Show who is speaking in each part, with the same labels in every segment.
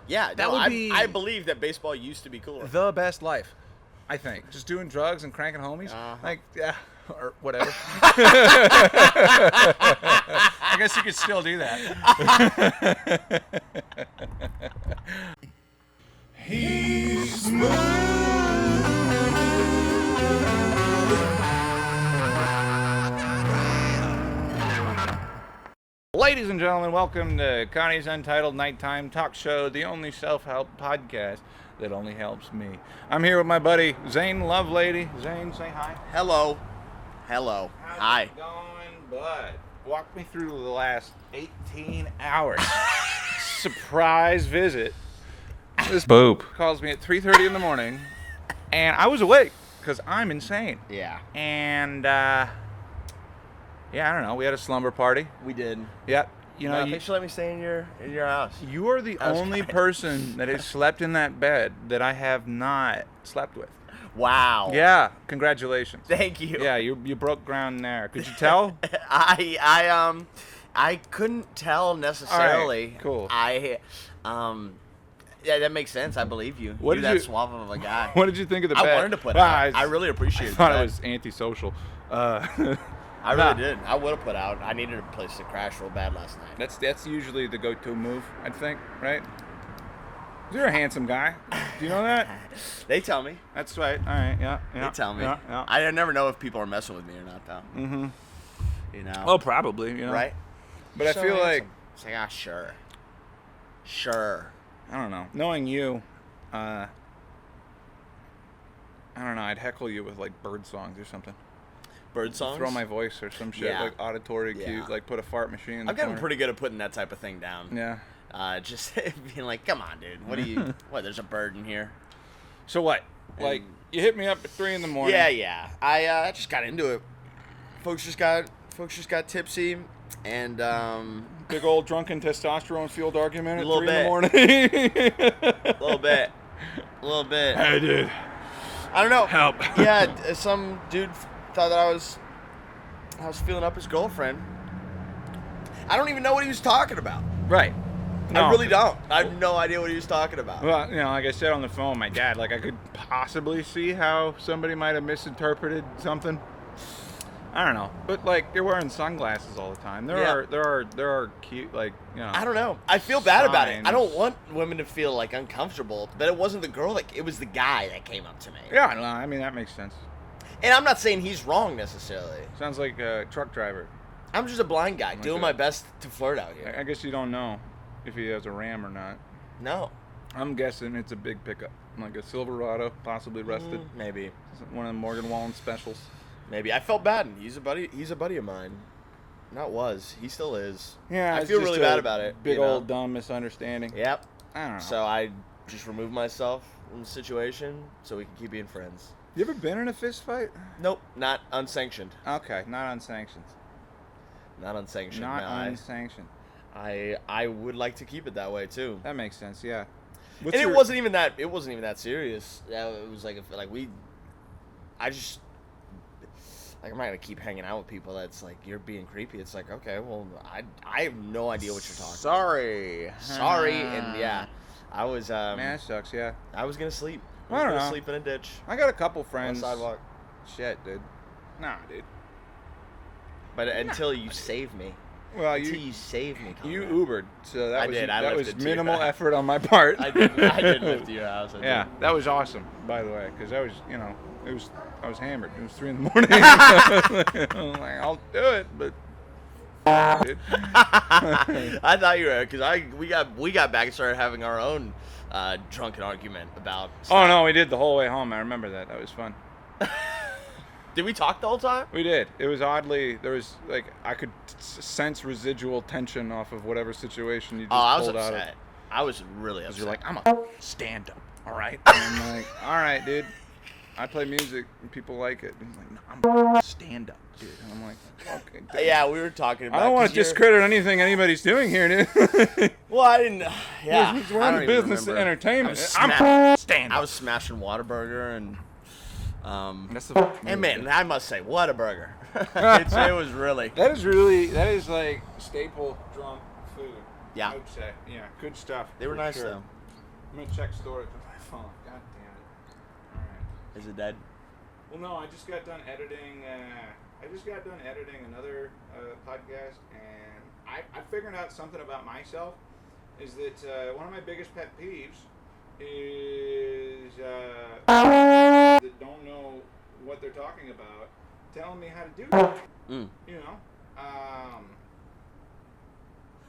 Speaker 1: Yeah,
Speaker 2: That
Speaker 1: no,
Speaker 2: would be
Speaker 1: I believe that baseball used to be cooler.
Speaker 2: the best life, I think. Just doing drugs and cranking homies. Like, yeah, or whatever. I guess you could still do that. He's Ladies and gentlemen, welcome to Connie's Untitled Nighttime Talk Show, the only self-help podcast that only helps me. I'm here with my buddy, Zane Lovelady. Zane, say hi.
Speaker 1: Hello.
Speaker 2: How's
Speaker 1: Hi.
Speaker 2: it going, bud? Walk me through the last 18 hours. Surprise visit. This boop calls me at 3:30 in the morning, and I was awake because I'm insane.
Speaker 1: Yeah.
Speaker 2: And, yeah, I don't know. We had a slumber party.
Speaker 1: We did.
Speaker 2: Yep. You know,
Speaker 1: Thanks for letting me stay in your house.
Speaker 2: you are the only person that has slept in that bed that I have not slept with.
Speaker 1: Wow.
Speaker 2: Yeah. Congratulations.
Speaker 1: Thank you.
Speaker 2: Yeah, you broke ground there. Could you tell?
Speaker 1: I couldn't tell necessarily.
Speaker 2: All right,
Speaker 1: cool. Yeah, that makes sense. I believe you.
Speaker 2: What
Speaker 1: You're
Speaker 2: did
Speaker 1: that
Speaker 2: you-
Speaker 1: suave of a guy.
Speaker 2: What did you think of the bed?
Speaker 1: I wanted to put out. I really appreciate
Speaker 2: I
Speaker 1: it.
Speaker 2: thought it was antisocial.
Speaker 1: I really did. I would have put out. I needed a place to crash real bad last night.
Speaker 2: That's usually the go-to move, I think, right? You're a handsome guy. Do you know that?
Speaker 1: They tell me.
Speaker 2: That's right. All right. Yeah.
Speaker 1: They tell me.
Speaker 2: Yeah.
Speaker 1: I never know if people are messing with me or not, though.
Speaker 2: Mm-hmm.
Speaker 1: You know.
Speaker 2: Oh, probably. You know.
Speaker 1: Right.
Speaker 2: But I
Speaker 1: So
Speaker 2: feel like,
Speaker 1: it's like, sure.
Speaker 2: I don't know. Knowing you, I don't know. I'd heckle you with like bird songs or something.
Speaker 1: Bird songs.
Speaker 2: Throw my voice or some shit,
Speaker 1: Yeah.
Speaker 2: like auditory cue,
Speaker 1: Yeah.
Speaker 2: like put a fart machine in the
Speaker 1: I've gotten
Speaker 2: corner.
Speaker 1: pretty good at putting that type of thing down.
Speaker 2: Yeah.
Speaker 1: Just being like, come on, dude. What do you? What? There's a bird in here.
Speaker 2: So what? Like, you hit me up at 3 in the morning.
Speaker 1: Yeah. I just got into it. Folks just got tipsy, and
Speaker 2: Big old drunken testosterone fueled argument at
Speaker 1: A little
Speaker 2: 3 in the
Speaker 1: bit.
Speaker 2: morning.
Speaker 1: a little bit.
Speaker 2: Hey, dude.
Speaker 1: I don't know.
Speaker 2: Help.
Speaker 1: Yeah, some dude thought that I was feeling up his girlfriend. I don't even know what he was talking about.
Speaker 2: Right.
Speaker 1: I really don't. I have no idea what he was talking about.
Speaker 2: Well, you know, like I said on the phone with my dad, like I could possibly see how somebody might have misinterpreted something. I don't know, but like you're wearing sunglasses all the time. There are cute, like, you know.
Speaker 1: I don't know. I feel bad about it.
Speaker 2: signs.
Speaker 1: I don't want women to feel like uncomfortable, but it wasn't the girl. Like it was the guy that came up to me.
Speaker 2: Yeah, no, I mean that makes sense.
Speaker 1: And I'm not saying he's wrong necessarily.
Speaker 2: Sounds like a truck driver.
Speaker 1: I'm just a blind guy doing
Speaker 2: Okay.
Speaker 1: my best to flirt out here.
Speaker 2: I guess you don't know if he has a Ram or not.
Speaker 1: No,
Speaker 2: I'm guessing it's a big pickup, like a Silverado, possibly rusted.
Speaker 1: maybe.
Speaker 2: One of the Morgan Wallen specials.
Speaker 1: Maybe. I felt bad. He's a buddy of mine. Not was. He still is.
Speaker 2: Yeah,
Speaker 1: I
Speaker 2: it's
Speaker 1: feel
Speaker 2: just
Speaker 1: really
Speaker 2: a
Speaker 1: bad about it.
Speaker 2: Big
Speaker 1: you know?
Speaker 2: old dumb misunderstanding.
Speaker 1: Yep.
Speaker 2: I don't know.
Speaker 1: So I just removed myself from the situation so we can keep being friends.
Speaker 2: You ever been in a fist fight?
Speaker 1: Nope, not unsanctioned.
Speaker 2: Okay, not unsanctioned.
Speaker 1: Not unsanctioned.
Speaker 2: Not
Speaker 1: no,
Speaker 2: unsanctioned.
Speaker 1: I would like to keep it that way too.
Speaker 2: That makes sense. Yeah.
Speaker 1: And it wasn't even that serious. Yeah, it was like I just like I'm not gonna keep hanging out with people that's like you're being creepy. It's like okay, well I have no idea what you're talking.
Speaker 2: Sorry.
Speaker 1: And yeah, I was
Speaker 2: Man, that sucks. Yeah.
Speaker 1: I was gonna sleep.
Speaker 2: I don't
Speaker 1: gonna
Speaker 2: know.
Speaker 1: sleep in a ditch
Speaker 2: I got a couple
Speaker 1: on the
Speaker 2: friends.
Speaker 1: sidewalk.
Speaker 2: Shit, dude. Nah, dude.
Speaker 1: But until you save me.
Speaker 2: Well,
Speaker 1: Until you save me.
Speaker 2: you
Speaker 1: Conrad.
Speaker 2: Ubered, so that
Speaker 1: I
Speaker 2: was
Speaker 1: did, I
Speaker 2: that was
Speaker 1: lifted to
Speaker 2: minimal
Speaker 1: your house.
Speaker 2: effort on my part.
Speaker 1: I did lift to your house. I did.
Speaker 2: Yeah, that was awesome, by the way, because I was, you know, I was hammered. It was 3 in the morning. I'm like, I'll do it, but. Dude.
Speaker 1: I thought you were because we got back and started having our own drunken argument about.
Speaker 2: Oh no, we did the whole way home. I remember that. That was fun.
Speaker 1: Did we talk the whole time?
Speaker 2: We did. It was oddly, there was like I could sense residual tension off of whatever situation you just
Speaker 1: I was
Speaker 2: pulled out of.
Speaker 1: upset. I was really upset.
Speaker 2: You're like, I'm a stand-up, all right? And I'm like, all right, dude. I play music and people like it. And he's like, no, I'm a stand-up, dude. And I'm like, okay. Dude.
Speaker 1: Yeah, we were talking about.
Speaker 2: I don't want to
Speaker 1: 'cause you're-
Speaker 2: discredit anything anybody's doing here, dude.
Speaker 1: Well, I didn't. Yeah,
Speaker 2: We're in the business of entertainment.
Speaker 1: I'm
Speaker 2: I'm stand-up.
Speaker 1: I was smashing Whataburger and.
Speaker 2: That's the
Speaker 1: And man, I must say, what a burger! It was really.
Speaker 2: that is like staple drunk food.
Speaker 1: Yeah.
Speaker 2: I would say. Yeah, good stuff.
Speaker 1: They were
Speaker 2: for
Speaker 1: nice
Speaker 2: sure.
Speaker 1: though.
Speaker 2: I'm gonna check storage on my phone. God damn it. All right.
Speaker 1: Is it dead?
Speaker 2: Well, no, I just got done editing. Another podcast, and I figured out something about myself. Is that one of my biggest pet peeves is that don't know what they're talking about, telling me how to do it. You know.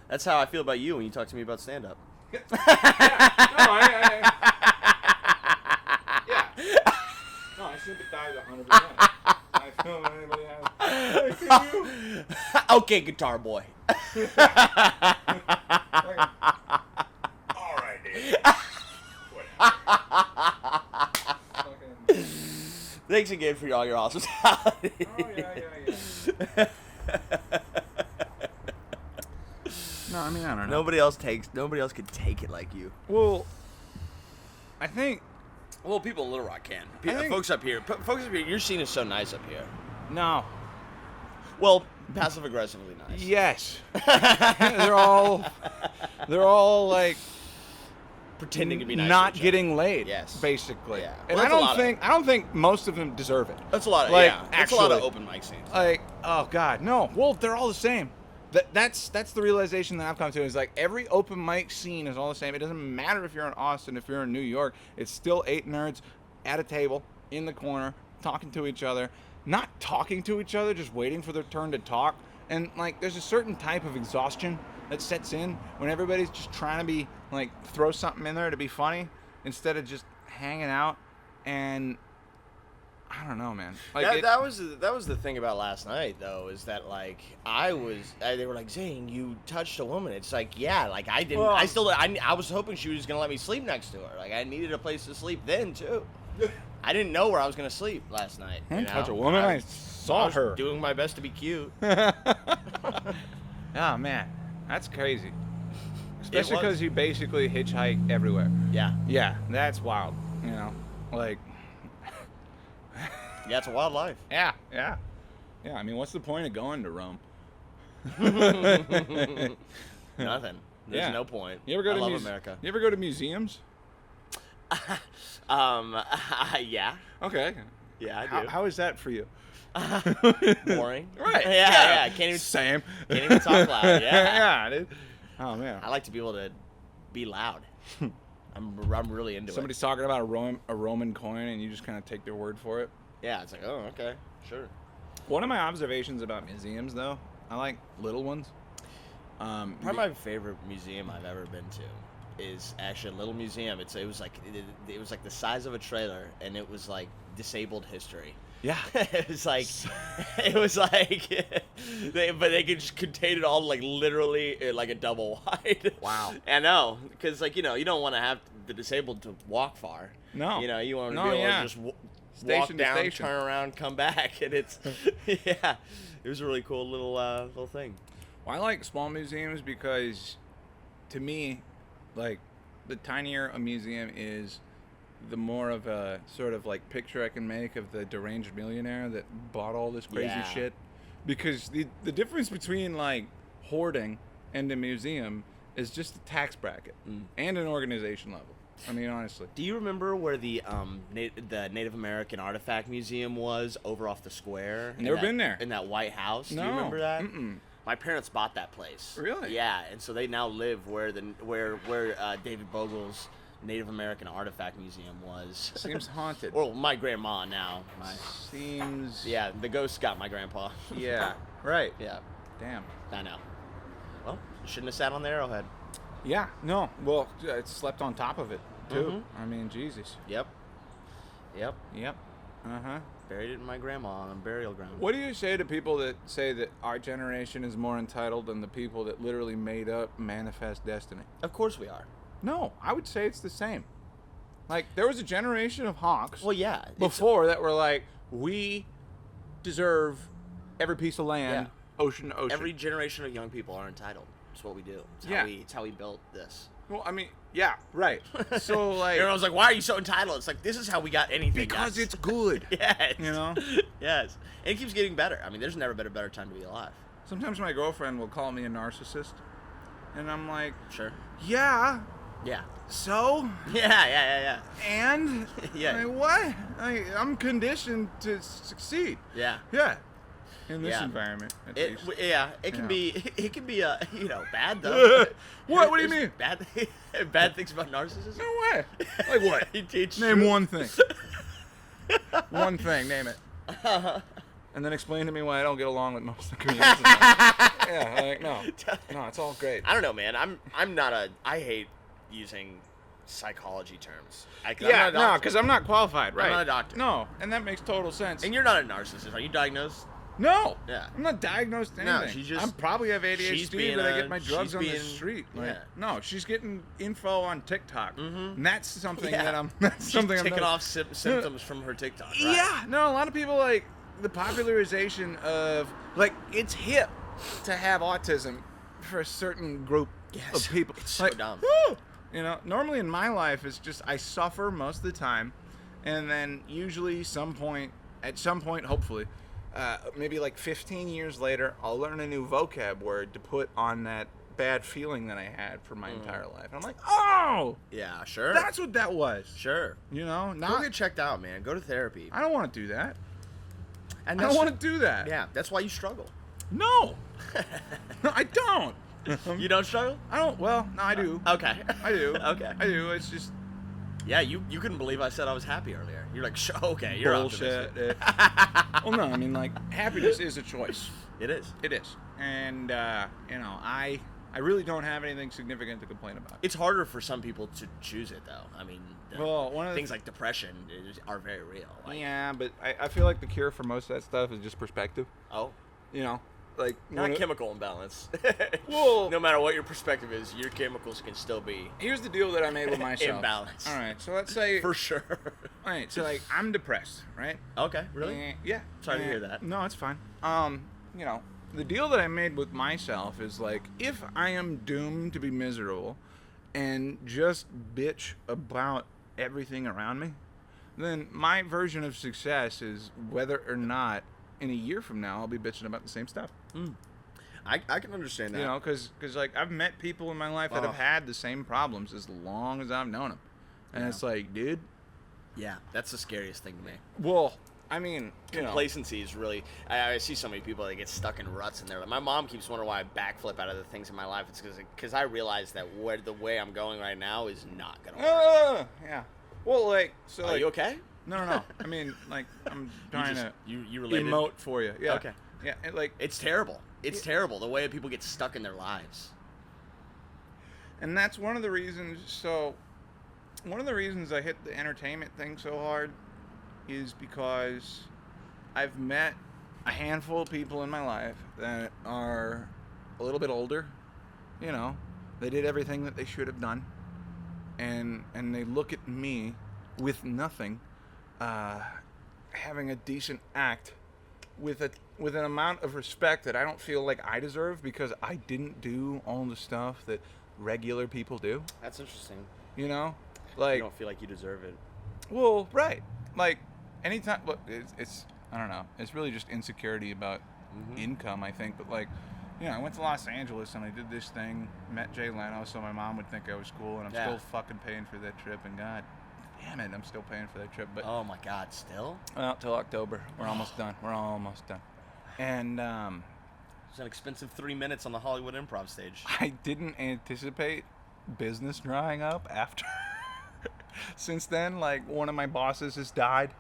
Speaker 1: That's how I feel about you when you talk to me about stand-up.
Speaker 2: Yeah. No, I sympathize 100%. I feel anybody has.
Speaker 1: Okay, guitar boy.
Speaker 2: All right, dude.
Speaker 1: Thanks again for all your hospitality.
Speaker 2: Yeah. No, I mean, I don't know.
Speaker 1: Nobody else could take it like you.
Speaker 2: Well, I think.
Speaker 1: Well, people in Little Rock can.
Speaker 2: think-
Speaker 1: Folks up here, your scene is so nice up here.
Speaker 2: No.
Speaker 1: Well, passive aggressively nice.
Speaker 2: Yes. they're all like
Speaker 1: Pretending to be nice.
Speaker 2: not
Speaker 1: to each
Speaker 2: getting laid.
Speaker 1: Yes.
Speaker 2: Basically.
Speaker 1: Yeah.
Speaker 2: And
Speaker 1: Well,
Speaker 2: I don't think most of them deserve it.
Speaker 1: other. That's a lot of
Speaker 2: Like,
Speaker 1: That's a lot of
Speaker 2: actually.
Speaker 1: open mic scenes.
Speaker 2: Like, oh God, no. Well, they're all the same. That's the realization that I've come to is like every open mic scene is all the same. It doesn't matter if you're in Austin, if you're in New York. It's still 8 nerds at a table in the corner talking to each other, not talking to each other, just waiting for their turn to talk. And like, there's a certain type of exhaustion that sets in when everybody's just trying to be like throw something in there to be funny instead of just hanging out. And I don't know, man. Like
Speaker 1: that was the thing about last night, though, is that like they were like, Zane, you touched a woman. It's like, yeah, like I didn't.
Speaker 2: Well,
Speaker 1: I was hoping she was gonna let me sleep next to her. Like I needed a place to sleep then too. I didn't know where I was gonna sleep last night.
Speaker 2: I didn't touch a woman. I saw her
Speaker 1: doing my best to be cute.
Speaker 2: Oh man, that's crazy. Especially because you basically hitchhike everywhere.
Speaker 1: Yeah.
Speaker 2: Yeah, that's wild. You know, like.
Speaker 1: Yeah, it's a wild life.
Speaker 2: Yeah. I mean, what's the point of going to Rome?
Speaker 1: Nothing. There's no point.
Speaker 2: You ever go
Speaker 1: I
Speaker 2: to
Speaker 1: love America.
Speaker 2: You ever go to museums?
Speaker 1: Yeah.
Speaker 2: Okay.
Speaker 1: Yeah, I do.
Speaker 2: How is that for you?
Speaker 1: Boring.
Speaker 2: Right.
Speaker 1: Yeah. Can't even
Speaker 2: Same.
Speaker 1: Can't even talk loud. Yeah.
Speaker 2: Yeah, dude. Oh man.
Speaker 1: I like to be able to be loud. I'm really into
Speaker 2: Somebody's talking about a Roman coin, and you just kind of take their word for it.
Speaker 1: Yeah, it's like, oh, okay, sure.
Speaker 2: One of my observations about museums, though, I like little ones.
Speaker 1: Probably my favorite museum I've ever been to is actually a little museum. It was like the size of a trailer, and it was like disabled history.
Speaker 2: Yeah.
Speaker 1: It was like they could just contain it all like literally like a double wide.
Speaker 2: Wow.
Speaker 1: I know, because like you don't want to have the disabled to walk far.
Speaker 2: No.
Speaker 1: You want to be able to just walk
Speaker 2: Station to
Speaker 1: down,
Speaker 2: station.
Speaker 1: turn around, come back, and it's yeah, it was a really cool little thing.
Speaker 2: Well, I like small museums because, to me, like the tinier a museum is, the more of a sort of like picture I can make of the deranged millionaire that bought all this crazy
Speaker 1: Yeah.
Speaker 2: shit. Because the difference between like hoarding and a museum is just the tax bracket and an organization level. I mean, honestly.
Speaker 1: Do you remember where the Native American Artifact Museum was over off the square?
Speaker 2: Never been there.
Speaker 1: In that White House.
Speaker 2: No.
Speaker 1: Do you remember that?
Speaker 2: Mm-mm.
Speaker 1: My parents bought that place.
Speaker 2: Really?
Speaker 1: Yeah, and so they now live where David Bogle's Native American Artifact Museum was.
Speaker 2: Seems haunted.
Speaker 1: Well, my grandma now.
Speaker 2: Seems.
Speaker 1: Yeah, the ghost got my grandpa.
Speaker 2: Yeah. Right.
Speaker 1: Yeah,
Speaker 2: Damn.
Speaker 1: I know. Well, you shouldn't have sat on the arrowhead.
Speaker 2: Yeah. No. Well, it slept on top of it too.
Speaker 1: Mm-hmm.
Speaker 2: I mean, Jesus.
Speaker 1: Yep.
Speaker 2: Yep. Uh-huh.
Speaker 1: Buried it in my grandma on a burial ground.
Speaker 2: What do you say to people that say that our generation is more entitled than the people that literally made up Manifest Destiny?
Speaker 1: Of course we are.
Speaker 2: No, I would say it's the same. Like, there was a generation of honks
Speaker 1: Well, yeah.
Speaker 2: before that were like, we deserve every piece of land, ocean to ocean.
Speaker 1: Every generation of young people are entitled. It's what we do. It's how we built this.
Speaker 2: Well, I mean, yeah, right. So, like...
Speaker 1: Everyone's like, why are you so entitled? It's like, this is how we got anything.
Speaker 2: Because
Speaker 1: guys.
Speaker 2: it's good.
Speaker 1: Yes.
Speaker 2: You know?
Speaker 1: Yes. And it keeps getting better. I mean, there's never been a better time to be alive.
Speaker 2: Sometimes my girlfriend will call me a narcissist. And I'm like,
Speaker 1: Sure.
Speaker 2: yeah,
Speaker 1: Yeah.
Speaker 2: So?
Speaker 1: Yeah.
Speaker 2: And?
Speaker 1: Yeah.
Speaker 2: I mean, what? I'm conditioned to succeed.
Speaker 1: Yeah.
Speaker 2: Yeah. In this
Speaker 1: Yeah.
Speaker 2: environment, at
Speaker 1: It
Speaker 2: least.
Speaker 1: can be bad though.
Speaker 2: What? What do you
Speaker 1: There's
Speaker 2: mean?
Speaker 1: Bad things about narcissism?
Speaker 2: No way. Like what?
Speaker 1: It's
Speaker 2: Name
Speaker 1: true.
Speaker 2: one thing. One thing. Name it. And then explain to me why I don't get along with most of the comedians. Yeah, like no, it's all great.
Speaker 1: I don't know, man. I hate using psychology terms.
Speaker 2: Yeah, no, because I'm not qualified, right?
Speaker 1: I'm not a doctor.
Speaker 2: No, and that makes total sense.
Speaker 1: And you're not a narcissist. Are you diagnosed?
Speaker 2: No.
Speaker 1: Yeah.
Speaker 2: I'm not diagnosed with anything.
Speaker 1: No, she just.
Speaker 2: I'm probably have ADHD, but I get my drugs on the
Speaker 1: being,
Speaker 2: street. Like,
Speaker 1: yeah.
Speaker 2: No, she's getting info on TikTok, and that's something
Speaker 1: Yeah.
Speaker 2: that I'm. That's
Speaker 1: She's
Speaker 2: something
Speaker 1: taking
Speaker 2: I'm not,
Speaker 1: off symptoms from her TikTok. Right?
Speaker 2: Yeah, no, a lot of people like the popularization of like it's hip to have autism for a certain group of people.
Speaker 1: It's so
Speaker 2: like,
Speaker 1: dumb.
Speaker 2: woo! You know, normally in my life it's just I suffer most of the time, and then usually at some point, hopefully, maybe like 15 years later, I'll learn a new vocab word to put on that bad feeling that I had for my entire life. And I'm like, oh,
Speaker 1: Yeah, sure.
Speaker 2: that's what that was.
Speaker 1: Sure.
Speaker 2: You know,
Speaker 1: Go
Speaker 2: not.
Speaker 1: get checked out, man. Go to therapy.
Speaker 2: I don't want to do that.
Speaker 1: And
Speaker 2: I don't want to do that.
Speaker 1: Yeah, that's why you struggle.
Speaker 2: No. No, I don't.
Speaker 1: You don't struggle?
Speaker 2: I don't. Well, no, I do.
Speaker 1: Okay.
Speaker 2: I do.
Speaker 1: Okay.
Speaker 2: I do. It's just
Speaker 1: Yeah, you couldn't believe I said I was happy earlier. You're like, okay, you're
Speaker 2: bullshit.
Speaker 1: optimistic.
Speaker 2: Well, no, I mean, like, happiness is a choice.
Speaker 1: It is.
Speaker 2: It is. And, you know, I really don't have anything significant to complain about.
Speaker 1: It's harder for some people to choose it, though. I mean,
Speaker 2: Well, one of the
Speaker 1: things like depression are very real. Like,
Speaker 2: Yeah, but I feel like the cure for most of that stuff is just perspective.
Speaker 1: Oh,
Speaker 2: You know? Like,
Speaker 1: not chemical imbalance.
Speaker 2: Well-
Speaker 1: no matter what your perspective is, your chemicals can still be
Speaker 2: here's the deal that I made with myself.
Speaker 1: Imbalance.
Speaker 2: All right, so let's say...
Speaker 1: for sure.
Speaker 2: All right, so, like, I'm depressed, right?
Speaker 1: Okay, really?
Speaker 2: Yeah.
Speaker 1: Sorry to hear that.
Speaker 2: No, it's fine. You know, the deal that I made with myself is like, if I am doomed to be miserable and just bitch about everything around me, then my version of success is whether or not in a year from now I'll be bitching about the same stuff.
Speaker 1: I can understand that.
Speaker 2: You know, because like I've met people in my life that have had the same problems as long as I've known them, and it's like, dude.
Speaker 1: Yeah, that's the scariest thing to me.
Speaker 2: Well, I mean, you know.
Speaker 1: Complacency is really. I see so many people that get stuck in ruts in there. Like, my mom keeps wondering why I backflip out of the things in my life. It's because I realize that the way I'm going right now is not gonna work.
Speaker 2: Yeah. Well, like, so
Speaker 1: Are
Speaker 2: like,
Speaker 1: you okay?
Speaker 2: No. I mean, like, I'm trying to
Speaker 1: you related?
Speaker 2: emote for you. Yeah.
Speaker 1: Okay.
Speaker 2: Yeah. And like,
Speaker 1: It's terrible. It's terrible the way people get stuck in their lives.
Speaker 2: and that's one of the reasons. So, one of the reasons I hit the entertainment thing so hard is because I've met a handful of people in my life that are a little bit older. You know, they did everything that they should have done, and they look at me with nothing, having a decent act with an amount of respect that I don't feel like I deserve because I didn't do all the stuff that regular people do.
Speaker 1: That's interesting.
Speaker 2: You know,
Speaker 1: You
Speaker 2: like,
Speaker 1: don't feel like you deserve it.
Speaker 2: well, right, like anytime. Look, it's I don't know. It's really just insecurity about income, I think. But like, you know, I went to Los Angeles and I did this thing, met Jay Leno, so my mom would think I was cool, and I'm still fucking paying for that trip. And God damn it, I'm still paying for that trip. But
Speaker 1: Oh my God, still?
Speaker 2: well, till October, we're almost done. And
Speaker 1: It's an expensive 3 minutes on the Hollywood Improv stage.
Speaker 2: I didn't anticipate business drying up after. Since then, like, one of my bosses has died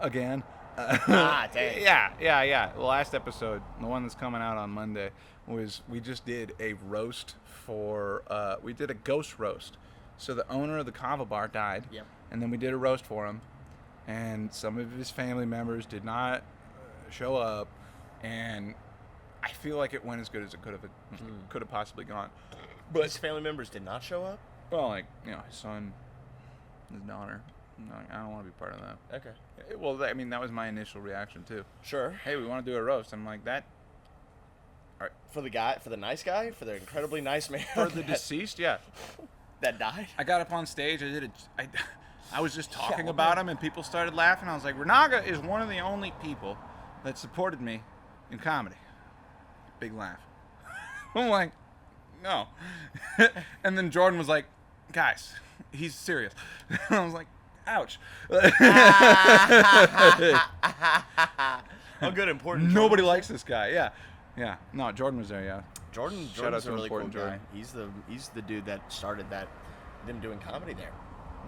Speaker 2: again.
Speaker 1: Dang.
Speaker 2: Yeah. The last episode, the one that's coming out on Monday, was we just did a roast for, we did a ghost roast. So the owner of the Kava bar died.
Speaker 1: Yep.
Speaker 2: And then we did a roast for him. And some of his family members did not show up. And I feel like it went as good as it could have possibly gone.
Speaker 1: But his family members did not show up?
Speaker 2: Well, like, you know, his son, his daughter. I don't want to be part of that.
Speaker 1: Okay.
Speaker 2: Well, I mean, that was my initial reaction, too.
Speaker 1: Sure.
Speaker 2: Hey, we want to do a roast. I'm like, that...
Speaker 1: For the nice guy? For the incredibly nice man?
Speaker 2: For the deceased, yeah.
Speaker 1: that died?
Speaker 2: I got up on stage. I was just talking about him, and people started laughing. I was like, Renaga is one of the only people that supported me in comedy. Big laugh. I'm like, no. And then Jordan was like, guys, he's serious. I was like, ouch.
Speaker 1: Oh, good, important.
Speaker 2: Nobody likes this guy. Yeah. Yeah. No, Jordan was there, yeah.
Speaker 1: Jordan's a really cool guy. He's the dude that started them doing comedy there.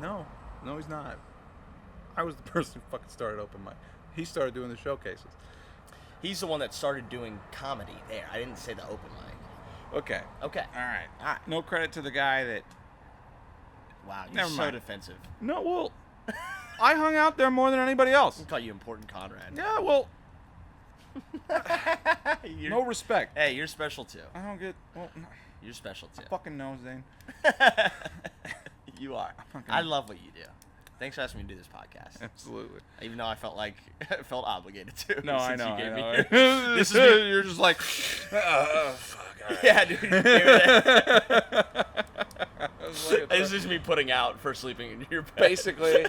Speaker 2: No, he's not. I was the person who fucking started open mic. He started doing the showcases.
Speaker 1: He's the one that started doing comedy there. I didn't say the open mic.
Speaker 2: Okay.
Speaker 1: All right.
Speaker 2: No credit to the guy that...
Speaker 1: Wow, you're so defensive.
Speaker 2: No, well, I hung out there more than anybody else.
Speaker 1: I'll call you important Conrad.
Speaker 2: Yeah, well... no respect.
Speaker 1: Hey, you're special too.
Speaker 2: I don't get... Well,
Speaker 1: you're special too.
Speaker 2: I fucking know, Zane.
Speaker 1: You are. I love what you do. Thanks for asking me to do this podcast.
Speaker 2: Absolutely.
Speaker 1: Even though I felt obligated to.
Speaker 2: No, I know.
Speaker 1: This is me.
Speaker 2: You're just like, fuck. Right.
Speaker 1: Yeah, dude. You gave it This is me putting out for sleeping in your bed.
Speaker 2: Basically.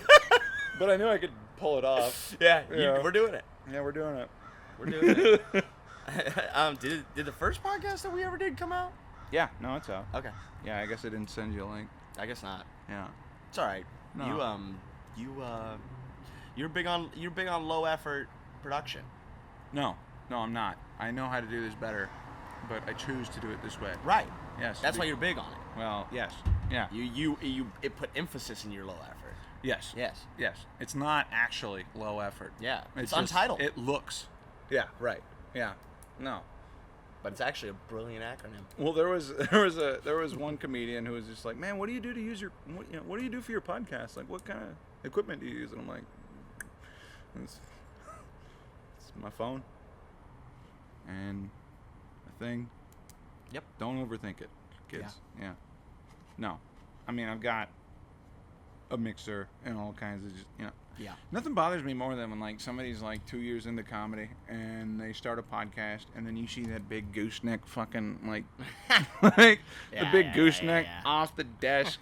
Speaker 2: But I knew I could pull it off.
Speaker 1: Yeah, we're doing it.
Speaker 2: Yeah, we're doing it.
Speaker 1: We're doing it. Did the first podcast that we ever did come out?
Speaker 2: Yeah, no, it's out.
Speaker 1: Okay.
Speaker 2: Yeah, I guess I didn't send you a link.
Speaker 1: I guess not.
Speaker 2: Yeah.
Speaker 1: It's all right.
Speaker 2: No.
Speaker 1: You're big on low effort production.
Speaker 2: No, I'm not. I know how to do this better, but I choose to do it this way.
Speaker 1: Right.
Speaker 2: Yes.
Speaker 1: That's why you're big on it.
Speaker 2: Well, yes. Yeah.
Speaker 1: It put emphasis in your low effort.
Speaker 2: Yes.
Speaker 1: Yes.
Speaker 2: Yes. It's not actually low effort.
Speaker 1: Yeah. It's
Speaker 2: just,
Speaker 1: untitled.
Speaker 2: It looks. Yeah. Right. Yeah. No.
Speaker 1: But it's actually a brilliant acronym.
Speaker 2: Well, there was one comedian who was just like, man, what do you do to use your what do you do for your podcast? Like, what kind of equipment do you use? And I'm like, it's my phone and a thing.
Speaker 1: Yep.
Speaker 2: Don't overthink it, kids. Yeah. No, I mean, I've got a mixer and all kinds of
Speaker 1: Yeah.
Speaker 2: Nothing bothers me more than when like somebody's like 2 years into comedy and they start a podcast and then you see that big gooseneck fucking like the big gooseneck off the desk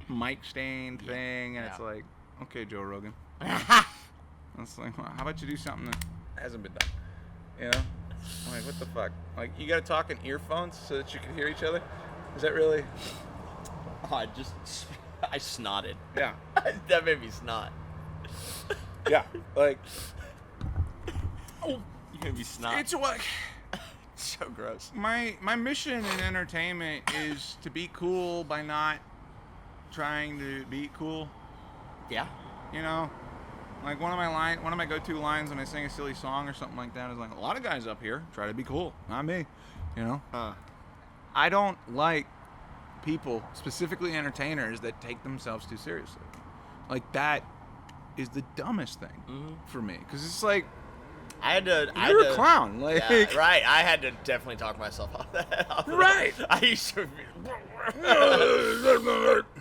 Speaker 2: mic stand thing and it's like, okay, Joe Rogan. It's like, well, how about you do something that hasn't been done? You know? I'm like, what the fuck? Like, you gotta talk in earphones so that you can hear each other? Is that really?
Speaker 1: Oh, I snotted.
Speaker 2: Yeah.
Speaker 1: That made me snot.
Speaker 2: Yeah, like.
Speaker 1: Oh, you made me snot.
Speaker 2: It's like.
Speaker 1: So gross.
Speaker 2: My mission in entertainment is to be cool by not trying to be cool.
Speaker 1: Yeah.
Speaker 2: You know, like one of my go-to lines when I sing a silly song or something like that is like, a lot of guys up here try to be cool, not me. You know. I don't like people, specifically entertainers, that take themselves too seriously. Like that is the dumbest thing for me, because it's like you're a clown. Like,
Speaker 1: yeah, right. I had to definitely talk myself off that.
Speaker 2: Right.
Speaker 1: I used to.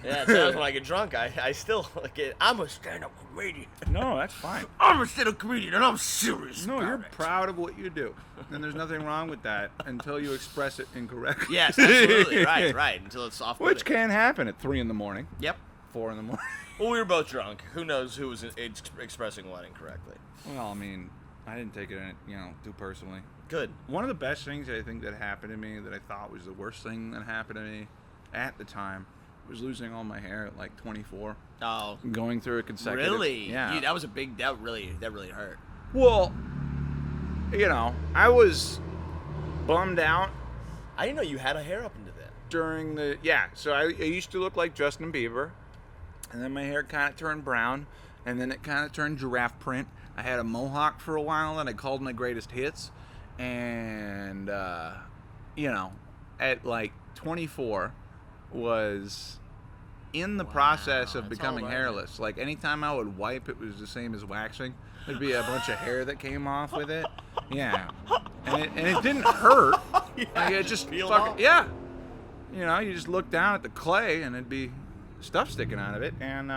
Speaker 1: Yeah, sometimes when I get drunk, I still like it. I'm a stand-up comedian.
Speaker 2: No, that's fine.
Speaker 1: I'm a stand-up comedian, and I'm serious.
Speaker 2: No, you're proud of what you do, and there's nothing wrong with that until you express it incorrectly.
Speaker 1: Yes, absolutely. Right. Until it's off.
Speaker 2: Which can happen at 3 a.m.
Speaker 1: Yep.
Speaker 2: 4 a.m.
Speaker 1: Well, we were both drunk. Who knows who was expressing what incorrectly?
Speaker 2: Well, I mean, I didn't take it, too personally.
Speaker 1: Good.
Speaker 2: One of the best things I think that happened to me that I thought was the worst thing that happened to me at the time was losing all my hair at like 24.
Speaker 1: Oh.
Speaker 2: Going through a consecutive.
Speaker 1: Really?
Speaker 2: Yeah.
Speaker 1: That was a big. That really hurt.
Speaker 2: Well, I was bummed out.
Speaker 1: I didn't know you had a hair up into that.
Speaker 2: During the so I used to look like Justin Bieber, and then my hair kind of turned brown, and then it kind of turned giraffe print. I had a mohawk for a while that I called my greatest hits, and at like 24 was in the process of becoming hairless. Like anytime I would wipe, it was the same as waxing. There'd be a bunch of hair that came off with it. Yeah, and it didn't hurt. Like it just fucking you just look down at the clay and it'd be stuff sticking out of it, and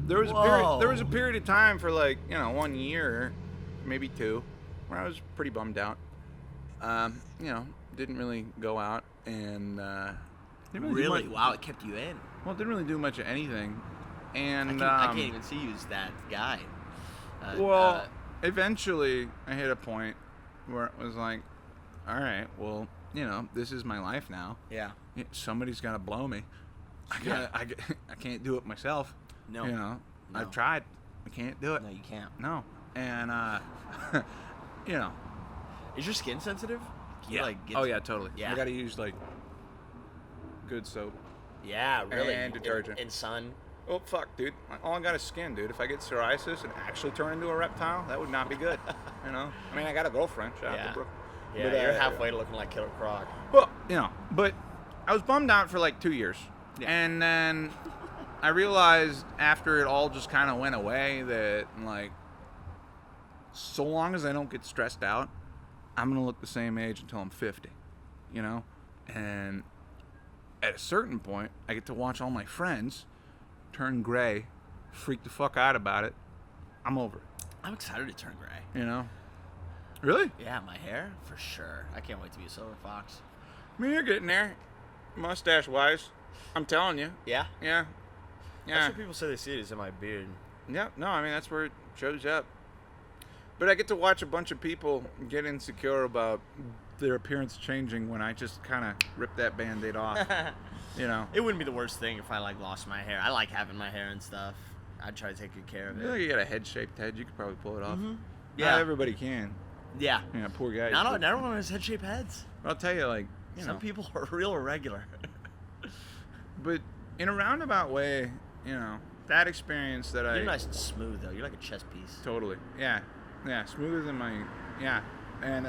Speaker 2: there was a period of time for like 1 year, maybe 2, where I was pretty bummed out. Didn't really go out and didn't really
Speaker 1: wow, it kept you in.
Speaker 2: Well, didn't really do much of anything, and
Speaker 1: I can't even see you as that guy.
Speaker 2: Eventually I hit a point where it was like, all right, well, this is my life now.
Speaker 1: Yeah.
Speaker 2: somebody's got to blow me. I can't do it myself.
Speaker 1: No.
Speaker 2: You know,
Speaker 1: No.
Speaker 2: I've tried. I can't do it.
Speaker 1: No, you can't.
Speaker 2: No. And, you know.
Speaker 1: Is your skin sensitive? Can you, like, get
Speaker 2: Oh, yeah, totally.
Speaker 1: Yeah.
Speaker 2: I got to use, like, good soap.
Speaker 1: Yeah, really.
Speaker 2: And detergent.
Speaker 1: In sun.
Speaker 2: Oh, fuck, dude. All I got is skin, dude. If I get psoriasis and actually turn into a reptile, that would not be good. You know? I mean, I got a girlfriend. Shout out to Brooke.
Speaker 1: Yeah,
Speaker 2: But,
Speaker 1: you're halfway to looking like Killer Croc.
Speaker 2: Well, you know, but I was bummed out for like 2 years.
Speaker 1: Yeah.
Speaker 2: And then I realized after it all just kind of went away that, like, so long as I don't get stressed out, I'm going to look the same age until I'm 50, you know? And at a certain point, I get to watch all my friends turn gray, freak the fuck out about it. I'm over it,
Speaker 1: I'm excited to turn gray.
Speaker 2: you know? Really?
Speaker 1: Yeah, my hair, for sure. I can't wait to be a silver fox.
Speaker 2: I mean, you're getting there, mustache-wise. I'm telling you.
Speaker 1: Yeah?
Speaker 2: Yeah.
Speaker 1: That's what people say they see it is in my beard.
Speaker 2: Yeah, no, I mean, that's where it shows up. But I get to watch a bunch of people get insecure about their appearance changing when I just kind of rip that Band-Aid off, you know.
Speaker 1: It wouldn't be the worst thing if I, like, lost my hair. I like having my hair and stuff. I'd try to take good care of
Speaker 2: You know,
Speaker 1: it.
Speaker 2: you got a head-shaped head, you could probably pull it off.
Speaker 1: Mhm.
Speaker 2: Yeah.
Speaker 1: Yeah.
Speaker 2: Not everybody can.
Speaker 1: Yeah.
Speaker 2: Yeah, poor guy.
Speaker 1: Not everyone has head-shaped heads.
Speaker 2: I'll tell you, like, you
Speaker 1: Some
Speaker 2: know.
Speaker 1: people are real irregular.
Speaker 2: But in a roundabout way, you know, that experience that
Speaker 1: You're nice and smooth, though. You're like a chess piece.
Speaker 2: Totally. Yeah. Yeah. Smoother than my. Yeah. And,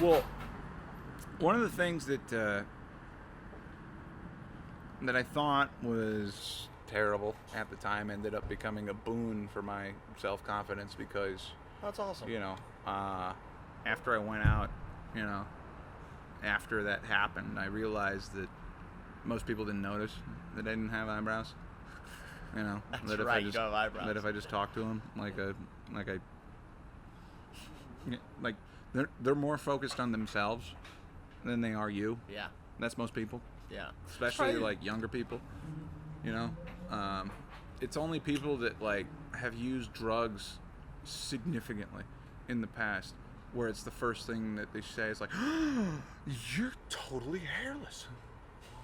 Speaker 2: well, one of the things that that I thought was terrible at the time ended up becoming a boon for my self-confidence because,
Speaker 1: That's awesome.
Speaker 2: you know, after I went out, you know, after that happened, I realized that most people didn't notice that I didn't have eyebrows. You know,
Speaker 1: That's
Speaker 2: that if
Speaker 1: right,
Speaker 2: I
Speaker 1: you
Speaker 2: just,
Speaker 1: don't have eyebrows.
Speaker 2: That if I just talk to them like they're more focused on themselves than they are you.
Speaker 1: Yeah.
Speaker 2: That's most people,
Speaker 1: Yeah.
Speaker 2: especially
Speaker 1: Probably-
Speaker 2: like younger people. You know, it's only people that like have used drugs significantly in the past where it's the first thing that they say is like, "You're totally hairless.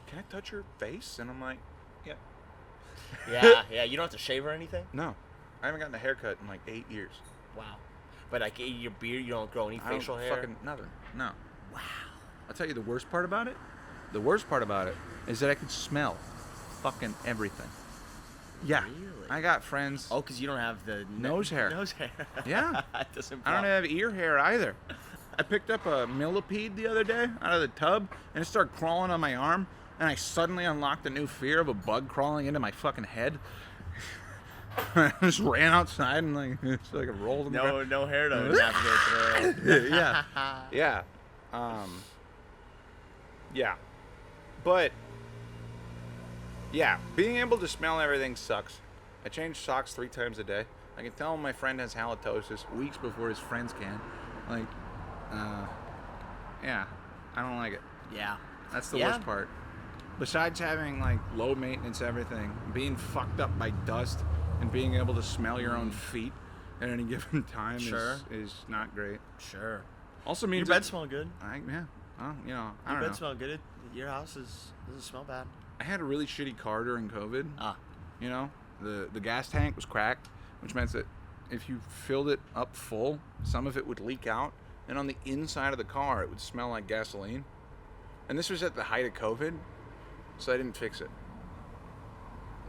Speaker 2: Can I touch your face?" And I'm like, "Yeah."
Speaker 1: Yeah. You don't have to shave or anything?
Speaker 2: No, I haven't gotten a haircut in like 8 years.
Speaker 1: Wow. But, like, your beard, you don't grow any
Speaker 2: I don't
Speaker 1: facial hair?
Speaker 2: fucking nothing. No.
Speaker 1: Wow.
Speaker 2: I'll tell you the worst part about it. The worst part about it is that I can smell fucking everything. Yeah.
Speaker 1: Really?
Speaker 2: I got friends.
Speaker 1: Oh, because you don't have the
Speaker 2: Nose hair.
Speaker 1: Nose hair.
Speaker 2: Yeah.
Speaker 1: It doesn't
Speaker 2: I don't
Speaker 1: pop.
Speaker 2: have ear hair either. I picked up a millipede the other day out of the tub, and it started crawling on my arm, and I suddenly unlocked a new fear of a bug crawling into my fucking head. I just ran outside and like it's like a rolled in the ground.
Speaker 1: No hair to navigate through.
Speaker 2: Yeah. Yeah. Yeah. But yeah, being able to smell everything sucks. I change socks 3 times a day. I can tell my friend has halitosis weeks before his friends can. Like, yeah, I don't like it.
Speaker 1: Yeah.
Speaker 2: That's the
Speaker 1: Yeah.
Speaker 2: worst part. Besides having like low maintenance everything, being fucked up by dust, and being able to smell your own feet at any given time
Speaker 1: Sure.
Speaker 2: is not great.
Speaker 1: Sure.
Speaker 2: Also
Speaker 1: Your
Speaker 2: means
Speaker 1: bed smell good.
Speaker 2: yeah. Well, you know, I
Speaker 1: Your
Speaker 2: don't
Speaker 1: bed
Speaker 2: know.
Speaker 1: smell good. Your house doesn't smell bad.
Speaker 2: I had a really shitty car during COVID.
Speaker 1: Ah.
Speaker 2: You know, the gas tank was cracked, which meant that if you filled it up full, some of it would leak out, and on the inside of the car it would smell like gasoline. And this was at the height of COVID, so I didn't fix it.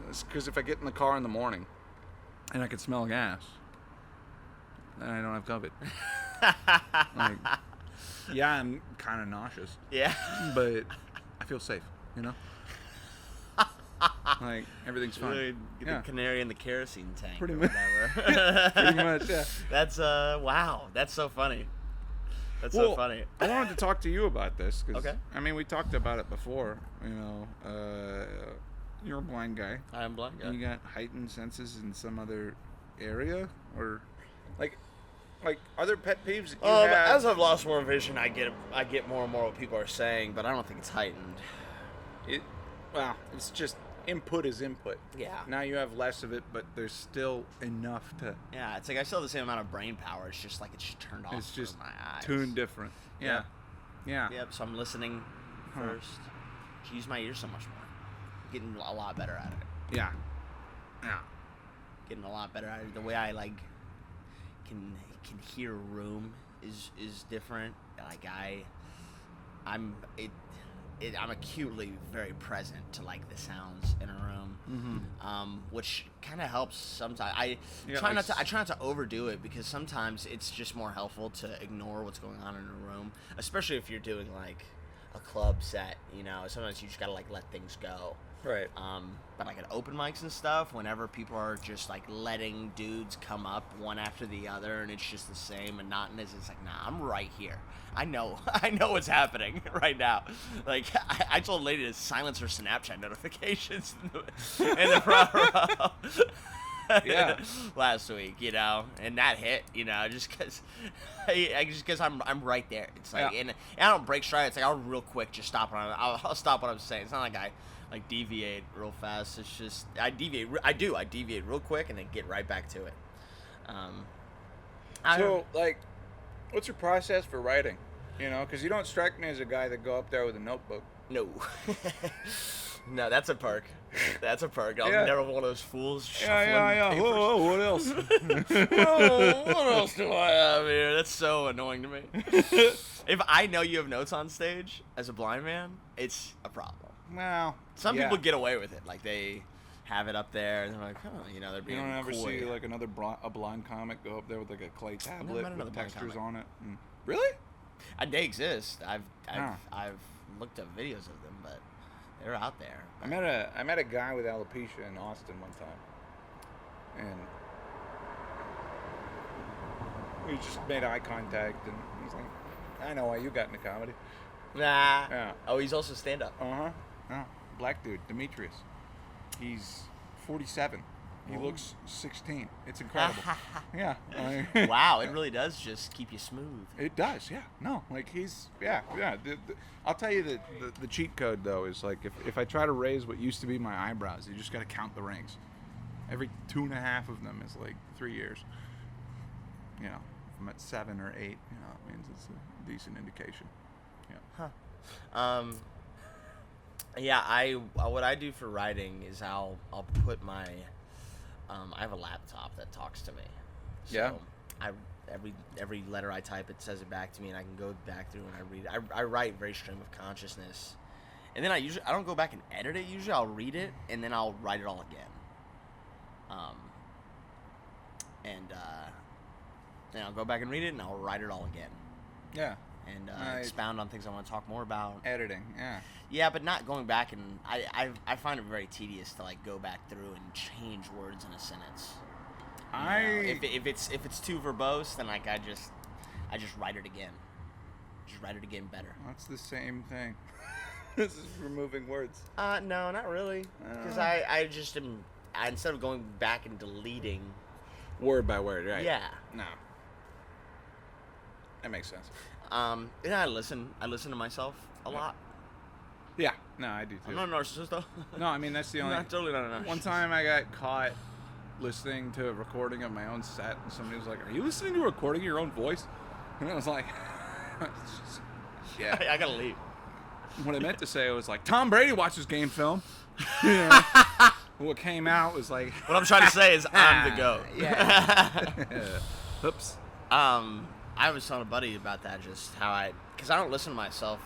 Speaker 2: It's because if I get in the car in the morning and I can smell gas, then I don't have COVID. Like, yeah, I'm kind of nauseous,
Speaker 1: Yeah.
Speaker 2: but I feel safe, you know? Like, everything's fine.
Speaker 1: Get
Speaker 2: Yeah.
Speaker 1: the canary in the kerosene tank.
Speaker 2: Pretty
Speaker 1: or
Speaker 2: much.
Speaker 1: whatever.
Speaker 2: Pretty much, yeah.
Speaker 1: That's wow. That's so funny. That's
Speaker 2: Well,
Speaker 1: so funny.
Speaker 2: I wanted to talk to you about this because
Speaker 1: Okay.
Speaker 2: I mean we talked about it before. You know, you're a blind guy.
Speaker 1: I'm blind.
Speaker 2: And you got heightened senses in some other area, or like other pet peeves that you have.
Speaker 1: As I've lost more vision, I get more and more what people are saying, but I don't think it's heightened.
Speaker 2: Well, it's just input is input.
Speaker 1: Yeah.
Speaker 2: Now you have less of it, but there's still enough to.
Speaker 1: Yeah, it's like I still have the same amount of brain power. It's just like it's just turned off.
Speaker 2: It's just
Speaker 1: for my eyes.
Speaker 2: tuned different. Yeah. Yeah.
Speaker 1: Yep. So I'm listening
Speaker 2: Huh.
Speaker 1: first. use my ears so much more. Getting a lot better at it.
Speaker 2: Yeah.
Speaker 1: Getting a lot better at it. The way I like can hear a room is different. Like I'm acutely very present to like the sounds in a room, which kind of helps sometimes. I try not to overdo it, because sometimes it's just more helpful to ignore what's going on in a room, especially if you're doing like a club set. You know, sometimes you just gotta like let things go.
Speaker 2: Right.
Speaker 1: But like at open mics and stuff, whenever people are just like letting dudes come up one after the other, and it's just the same monotonous, it's like, nah, I'm right here. I know what's happening right now. Like I told a lady to silence her Snapchat notifications in the front row.
Speaker 2: Yeah.
Speaker 1: Last week, you know, and that hit, you know, just because I'm right there. It's like, and I don't break stride. It's like I'll real quick just stop I'll stop what I'm saying. It's not like I like deviate real fast. It's just I deviate real quick and then get right back to it.
Speaker 2: So like, what's your process for writing? You know, because you don't strike me as a guy that go up there with a notebook.
Speaker 1: No. No, that's a perk. That's a perk. I'm never one of those fools shuffling papers.
Speaker 2: Whoa, what else?
Speaker 1: What else do I have here? That's so annoying to me. If I know you have notes on stage as a blind man, it's a problem.
Speaker 2: Well,
Speaker 1: some people get away with it. Like, they have it up there, and they're like, oh, you know, they're being coy.
Speaker 2: You don't ever see, like, a blind comic go up there with, like, a clay tablet with textures on it? Really?
Speaker 1: They exist. I've looked up videos of them, but they're out there.
Speaker 2: I met a guy with alopecia in Austin one time, and we just made eye contact, and he's like, I know why you got into comedy.
Speaker 1: Nah.
Speaker 2: Yeah.
Speaker 1: Oh, he's also stand-up.
Speaker 2: Yeah. Black dude, Demetrius. He's 47. He looks 16. It's incredible. Yeah.
Speaker 1: Wow, it really does just keep you smooth.
Speaker 2: It does, yeah. No, like he's, yeah. I'll tell you the cheat code, though, is like if I try to raise what used to be my eyebrows, you just got to count the rings. Every 2.5 of them is like 3 years. You know, if I'm at 7 or 8, you know, it means it's a decent indication. Yeah.
Speaker 1: Huh. Yeah, what I do for writing is I'll put my I have a laptop that talks to me. So
Speaker 2: yeah.
Speaker 1: Every letter I type, it says it back to me, and I can go back through and I read it. I write very stream of consciousness, and then I don't go back and edit it. Usually I'll read it and then I'll write it all again. Then I'll go back and read it and I'll write it all again.
Speaker 2: Yeah.
Speaker 1: And expound on things I want to talk more about.
Speaker 2: Editing, yeah.
Speaker 1: Yeah, but not going back, and I find it very tedious to like go back through and change words in a sentence. If it's too verbose, then like I just write it again. Just write it again better.
Speaker 2: That's the same thing. This is removing words.
Speaker 1: No, not really. Because I just am. Instead of going back and deleting
Speaker 2: word by word, right?
Speaker 1: Yeah.
Speaker 2: No. That makes sense.
Speaker 1: And I listen to myself a lot.
Speaker 2: Yeah, no, I do too.
Speaker 1: I'm not a narcissist, though.
Speaker 2: No, I mean, that's the only...
Speaker 1: I'm totally not a narcissist.
Speaker 2: One time I got caught listening to a recording of my own set, and somebody was like, are you listening to a recording of your own voice? And I was like, yeah.
Speaker 1: I gotta leave.
Speaker 2: What I meant to say was like, Tom Brady watches game film. Yeah. What came out was like...
Speaker 1: What I'm trying to say is I'm the GOAT.
Speaker 2: Yeah. Oops.
Speaker 1: I was telling a buddy about that, just how because I don't listen to myself.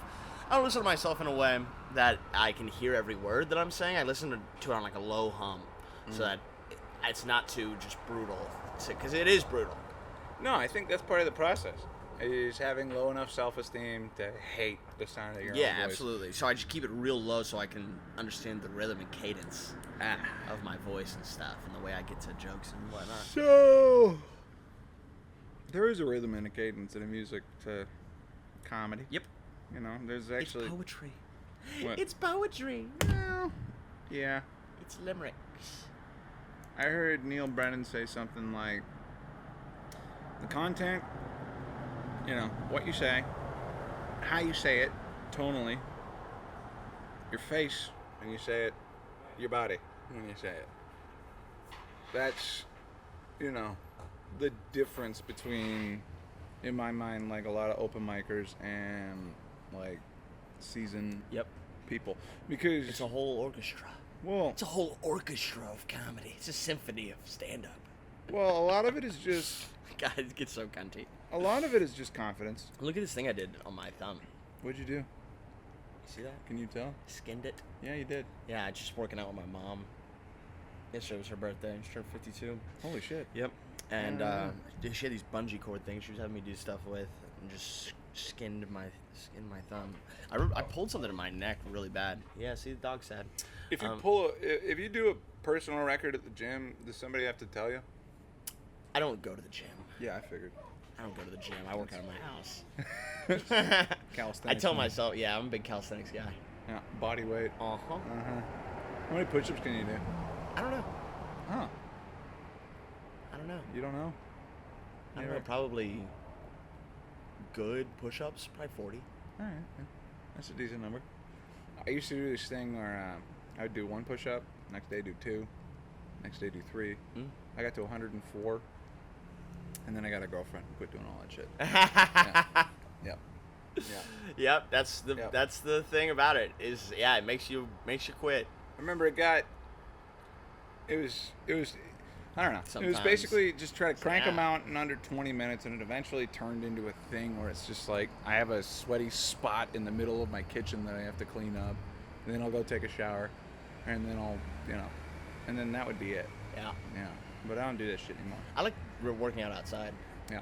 Speaker 1: I don't listen to myself in a way that I can hear every word that I'm saying. I listen to it on like a low hum, so that it's not too just brutal, because it is brutal.
Speaker 2: No, I think that's part of the process, is having low enough self-esteem to hate the sound of your own voice.
Speaker 1: Yeah, absolutely. So I just keep it real low so I can understand the rhythm and cadence of my voice and stuff, and the way I get to jokes and whatnot.
Speaker 2: So... there is a rhythm and a cadence in a music to comedy.
Speaker 1: Yep.
Speaker 2: You know, there's actually...
Speaker 1: It's poetry.
Speaker 2: What?
Speaker 1: It's poetry.
Speaker 2: Well, yeah.
Speaker 1: It's limericks.
Speaker 2: I heard Neil Brennan say something like, the content, you know, what you say, how you say it, tonally, your face when you say it, your body when you say it. That's, you know... the difference between, in my mind, like a lot of open micers and like seasoned people because
Speaker 1: It's a whole orchestra.
Speaker 2: well,
Speaker 1: It's a whole orchestra of comedy. It's a symphony of stand-up.
Speaker 2: well, a lot of it is just
Speaker 1: God, it gets so cunty.
Speaker 2: a lot of it is just confidence.
Speaker 1: Look at this thing I did on my thumb.
Speaker 2: What'd you do?
Speaker 1: You see that?
Speaker 2: Can you tell?
Speaker 1: Skinned it.
Speaker 2: Yeah, you did.
Speaker 1: Yeah, I just working out with my mom. Yesterday was her birthday. She turned 52.
Speaker 2: Holy shit.
Speaker 1: Yep. And she had these bungee cord things she was having me do stuff with, and just skinned my thumb. I pulled something in my neck really bad. Yeah, see, the dog's sad.
Speaker 2: If you if you do a personal record at the gym, does somebody have to tell you?
Speaker 1: I don't go to the gym.
Speaker 2: Yeah, I figured.
Speaker 1: I don't go to the gym. I work out of my house.
Speaker 2: Calisthenics.
Speaker 1: I tell myself, yeah, I'm a big calisthenics guy.
Speaker 2: Yeah, body weight.
Speaker 1: Uh-huh.
Speaker 2: Uh-huh. How many push-ups can you do?
Speaker 1: I don't know.
Speaker 2: Huh.
Speaker 1: I don't know.
Speaker 2: You don't know?
Speaker 1: I don't know. Probably good push-ups. Probably 40.
Speaker 2: All right. Yeah. That's a decent number. I used to do this thing where I would do 1 push-up, next day do 2, next day do 3. I got to 104, and then I got a girlfriend and quit doing all that shit. Yeah. Yep. Yeah.
Speaker 1: Yep. That's the thing about it is it makes you quit.
Speaker 2: I remember it was I don't know.
Speaker 1: Sometimes.
Speaker 2: It was basically just try to crank
Speaker 1: Yeah.
Speaker 2: them out in under 20 minutes, and it eventually turned into a thing where it's just like I have a sweaty spot in the middle of my kitchen that I have to clean up, and then I'll go take a shower, and then I'll, and then that would be it.
Speaker 1: Yeah.
Speaker 2: Yeah. But I don't do that shit anymore.
Speaker 1: I like working out outside.
Speaker 2: Yeah.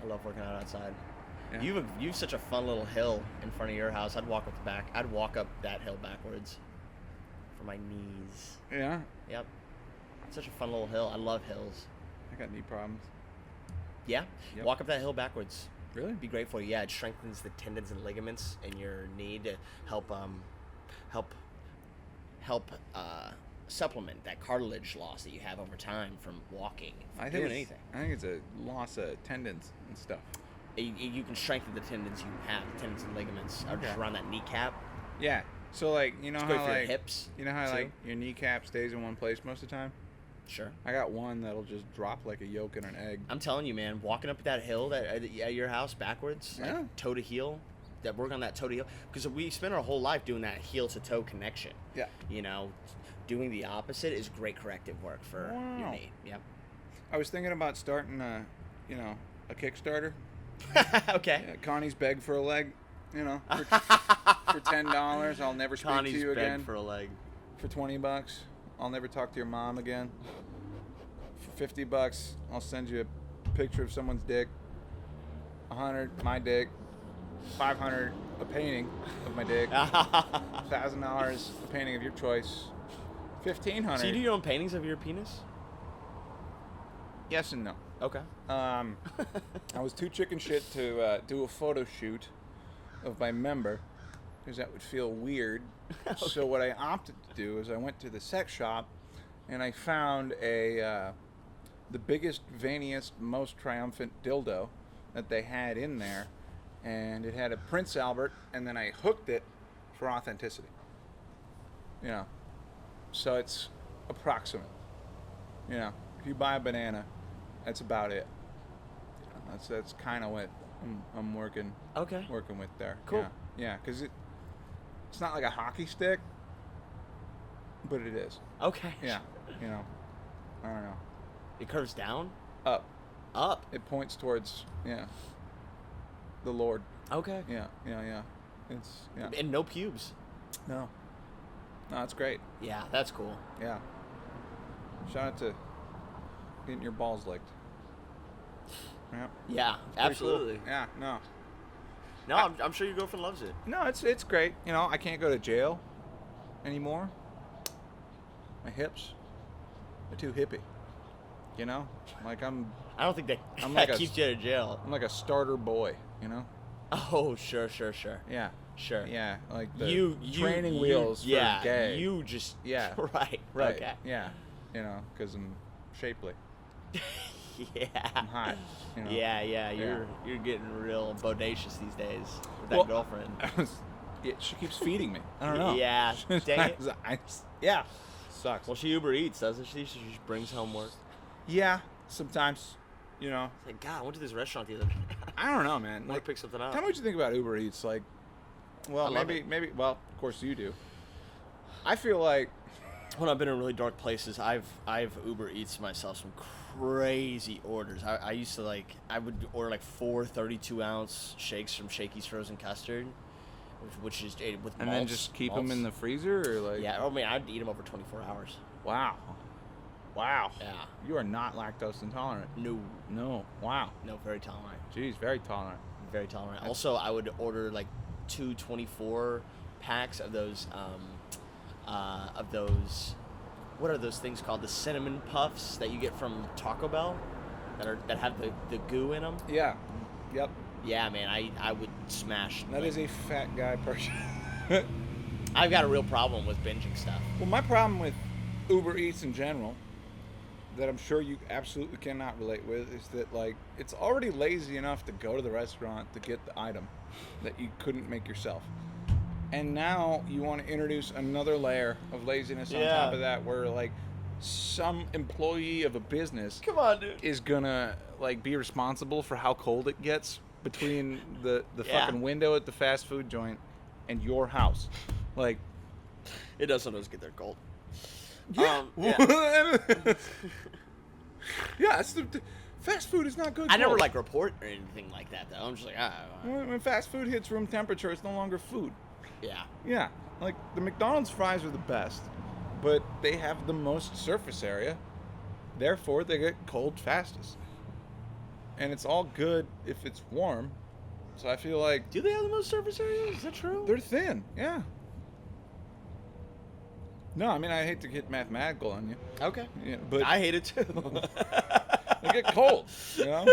Speaker 1: I love working out outside.
Speaker 2: Yeah.
Speaker 1: You've such a fun little hill in front of your house. I'd walk up the back. I'd walk up that hill backwards for my knees.
Speaker 2: Yeah.
Speaker 1: Yep. It's such a fun little hill. I love hills.
Speaker 2: I got knee problems.
Speaker 1: Yeah.
Speaker 2: Yep.
Speaker 1: Walk up that hill backwards.
Speaker 2: Really?
Speaker 1: It'd be great for you. Yeah, it strengthens the tendons and ligaments in your knee to help supplement that cartilage loss that you have over time from walking, from doing anything.
Speaker 2: I think it's a loss of tendons and stuff.
Speaker 1: You can strengthen the tendons you have, the tendons and ligaments are just around that kneecap.
Speaker 2: Yeah. So like
Speaker 1: It's great for your hips.
Speaker 2: you know how
Speaker 1: too?
Speaker 2: like your kneecap stays in one place most of the time?
Speaker 1: Sure.
Speaker 2: I got one that'll just drop like a yolk in an egg.
Speaker 1: I'm telling you, man, walking up that hill at your house backwards,
Speaker 2: Yeah.
Speaker 1: like toe to heel, that work on that toe to heel, because we spend our whole life doing that heel to toe connection.
Speaker 2: Yeah.
Speaker 1: Doing the opposite is great corrective work for your knee. Yep.
Speaker 2: I was thinking about starting a Kickstarter.
Speaker 1: Okay.
Speaker 2: Yeah, Connie's beg for a leg, for $10, I'll never speak
Speaker 1: Connie's
Speaker 2: to you
Speaker 1: beg
Speaker 2: again.
Speaker 1: for a leg.
Speaker 2: For $20, I'll never talk to your mom again. For $50, I'll send you a picture of someone's dick. $100, my dick. $500, a painting of my dick. $1,000, a painting of your choice. $1,500.
Speaker 1: So you do your own paintings of your penis?
Speaker 2: Yes and no.
Speaker 1: Okay.
Speaker 2: I was too chicken shit to do a photo shoot of my member because that would feel weird.
Speaker 1: Okay.
Speaker 2: So what I opted to do is I went to the sex shop and I found the biggest, veiniest, most triumphant dildo that they had in there, and it had a Prince Albert, and then I hooked it for authenticity. So it's approximate. If you buy a banana, that's about it. That's kind of what I'm working with there.
Speaker 1: Cool.
Speaker 2: Yeah, because it's not like a hockey stick, but it is.
Speaker 1: Okay.
Speaker 2: Yeah. I don't know.
Speaker 1: It curves down?
Speaker 2: Up.
Speaker 1: Up?
Speaker 2: It points towards the Lord.
Speaker 1: Okay.
Speaker 2: Yeah. It's
Speaker 1: And no pubes?
Speaker 2: No, it's great.
Speaker 1: Yeah, that's cool.
Speaker 2: Yeah. Shout out to getting your balls licked. Yeah.
Speaker 1: Yeah, absolutely.
Speaker 2: Cool. Yeah, no.
Speaker 1: No, I'm sure your girlfriend loves it.
Speaker 2: No, it's great. I can't go to jail anymore. My hips are too hippie. Like
Speaker 1: I don't think that
Speaker 2: I'm
Speaker 1: that
Speaker 2: like
Speaker 1: keeps you out of jail.
Speaker 2: I'm like a starter boy,
Speaker 1: Oh, sure.
Speaker 2: Yeah.
Speaker 1: Sure.
Speaker 2: Yeah, like the
Speaker 1: you
Speaker 2: training wheels for gay.
Speaker 1: You just
Speaker 2: Yeah.
Speaker 1: Right. Okay.
Speaker 2: Yeah. Because I'm shapely.
Speaker 1: Yeah.
Speaker 2: I'm hot.
Speaker 1: Yeah. You're getting real bodacious these days with that
Speaker 2: Well,
Speaker 1: girlfriend.
Speaker 2: She keeps feeding me. I don't know.
Speaker 1: Yeah. Dang it.
Speaker 2: Yeah. Sucks.
Speaker 1: Well, she Uber Eats, doesn't she? She just brings home work.
Speaker 2: Yeah. Sometimes.
Speaker 1: It's like, God, I went to this restaurant the other day.
Speaker 2: I don't know, man.
Speaker 1: I want to pick something up.
Speaker 2: Tell me what you think about Uber Eats. Like, Well,
Speaker 1: I love
Speaker 2: maybe. Well, of course you do. I feel like
Speaker 1: when I've been in really dark places, I've Uber Eats myself some crazy orders. I used to I would order like 4 32-ounce shakes from Shakey's Frozen Custard, which is with
Speaker 2: and
Speaker 1: malts,
Speaker 2: then just keep them in the freezer, or like.
Speaker 1: Yeah, I mean I'd eat them over 24 hours.
Speaker 2: Wow.
Speaker 1: Yeah.
Speaker 2: You are not lactose intolerant. No. Wow.
Speaker 1: No, very tolerant.
Speaker 2: Jeez, very tolerant.
Speaker 1: Very tolerant. Also, I would order like 2 24 packs of those. What are those things called? The cinnamon puffs that you get from Taco Bell, that have the goo in them.
Speaker 2: Yeah. Yep.
Speaker 1: Yeah, man, I would smash.
Speaker 2: That is a fat guy person.
Speaker 1: I've got a real problem with binging stuff.
Speaker 2: Well, my problem with Uber Eats in general, that I'm sure you absolutely cannot relate with, is that like it's already lazy enough to go to the restaurant to get the item that you couldn't make yourself. And now you want to introduce another layer of laziness on top of that, where like some employee of a business
Speaker 1: Come on, dude.
Speaker 2: is gonna like be responsible for how cold it gets between the fucking window at the fast food joint and your house. Like,
Speaker 1: it does sometimes get there cold.
Speaker 2: Yeah. Yeah, fast food is not good.
Speaker 1: I never report or anything like that though. I'm just like,
Speaker 2: when fast food hits room temperature, it's no longer food.
Speaker 1: Yeah.
Speaker 2: Yeah, like the McDonald's fries are the best, but they have the most surface area, therefore they get cold fastest. And it's all good if it's warm. So I feel like,
Speaker 1: do they have the most surface area? Is that true?
Speaker 2: They're thin. Yeah. No, I mean, I hate to get mathematical on you.
Speaker 1: Okay.
Speaker 2: Yeah, but
Speaker 1: I hate it too.
Speaker 2: They get cold, you know?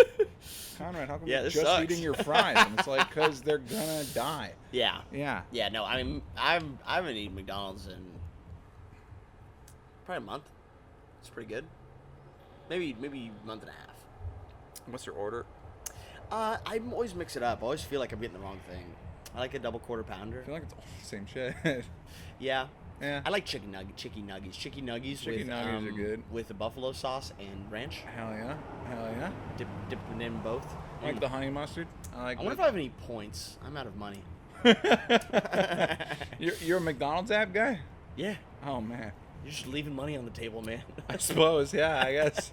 Speaker 2: Conrad, how come you're just eating your fries? And it's like, because they're gonna die.
Speaker 1: Yeah.
Speaker 2: Yeah.
Speaker 1: Yeah, no, I mean, I haven't eaten McDonald's in probably a month. It's pretty good. Maybe a month and a half.
Speaker 2: What's your order?
Speaker 1: I always mix it up. I always feel like I'm getting the wrong thing. I like a double quarter pounder.
Speaker 2: I feel like it's all the same shit.
Speaker 1: Yeah.
Speaker 2: Yeah.
Speaker 1: I like chicken nuggies. Chicken nuggies
Speaker 2: are good.
Speaker 1: With the buffalo sauce and ranch.
Speaker 2: Hell yeah.
Speaker 1: Dipping in both.
Speaker 2: Like the honey mustard.
Speaker 1: I wonder if I have any points. I'm out of money.
Speaker 2: You're a McDonald's app guy?
Speaker 1: Yeah.
Speaker 2: Oh man.
Speaker 1: You're just leaving money on the table, man.
Speaker 2: I suppose, yeah. I guess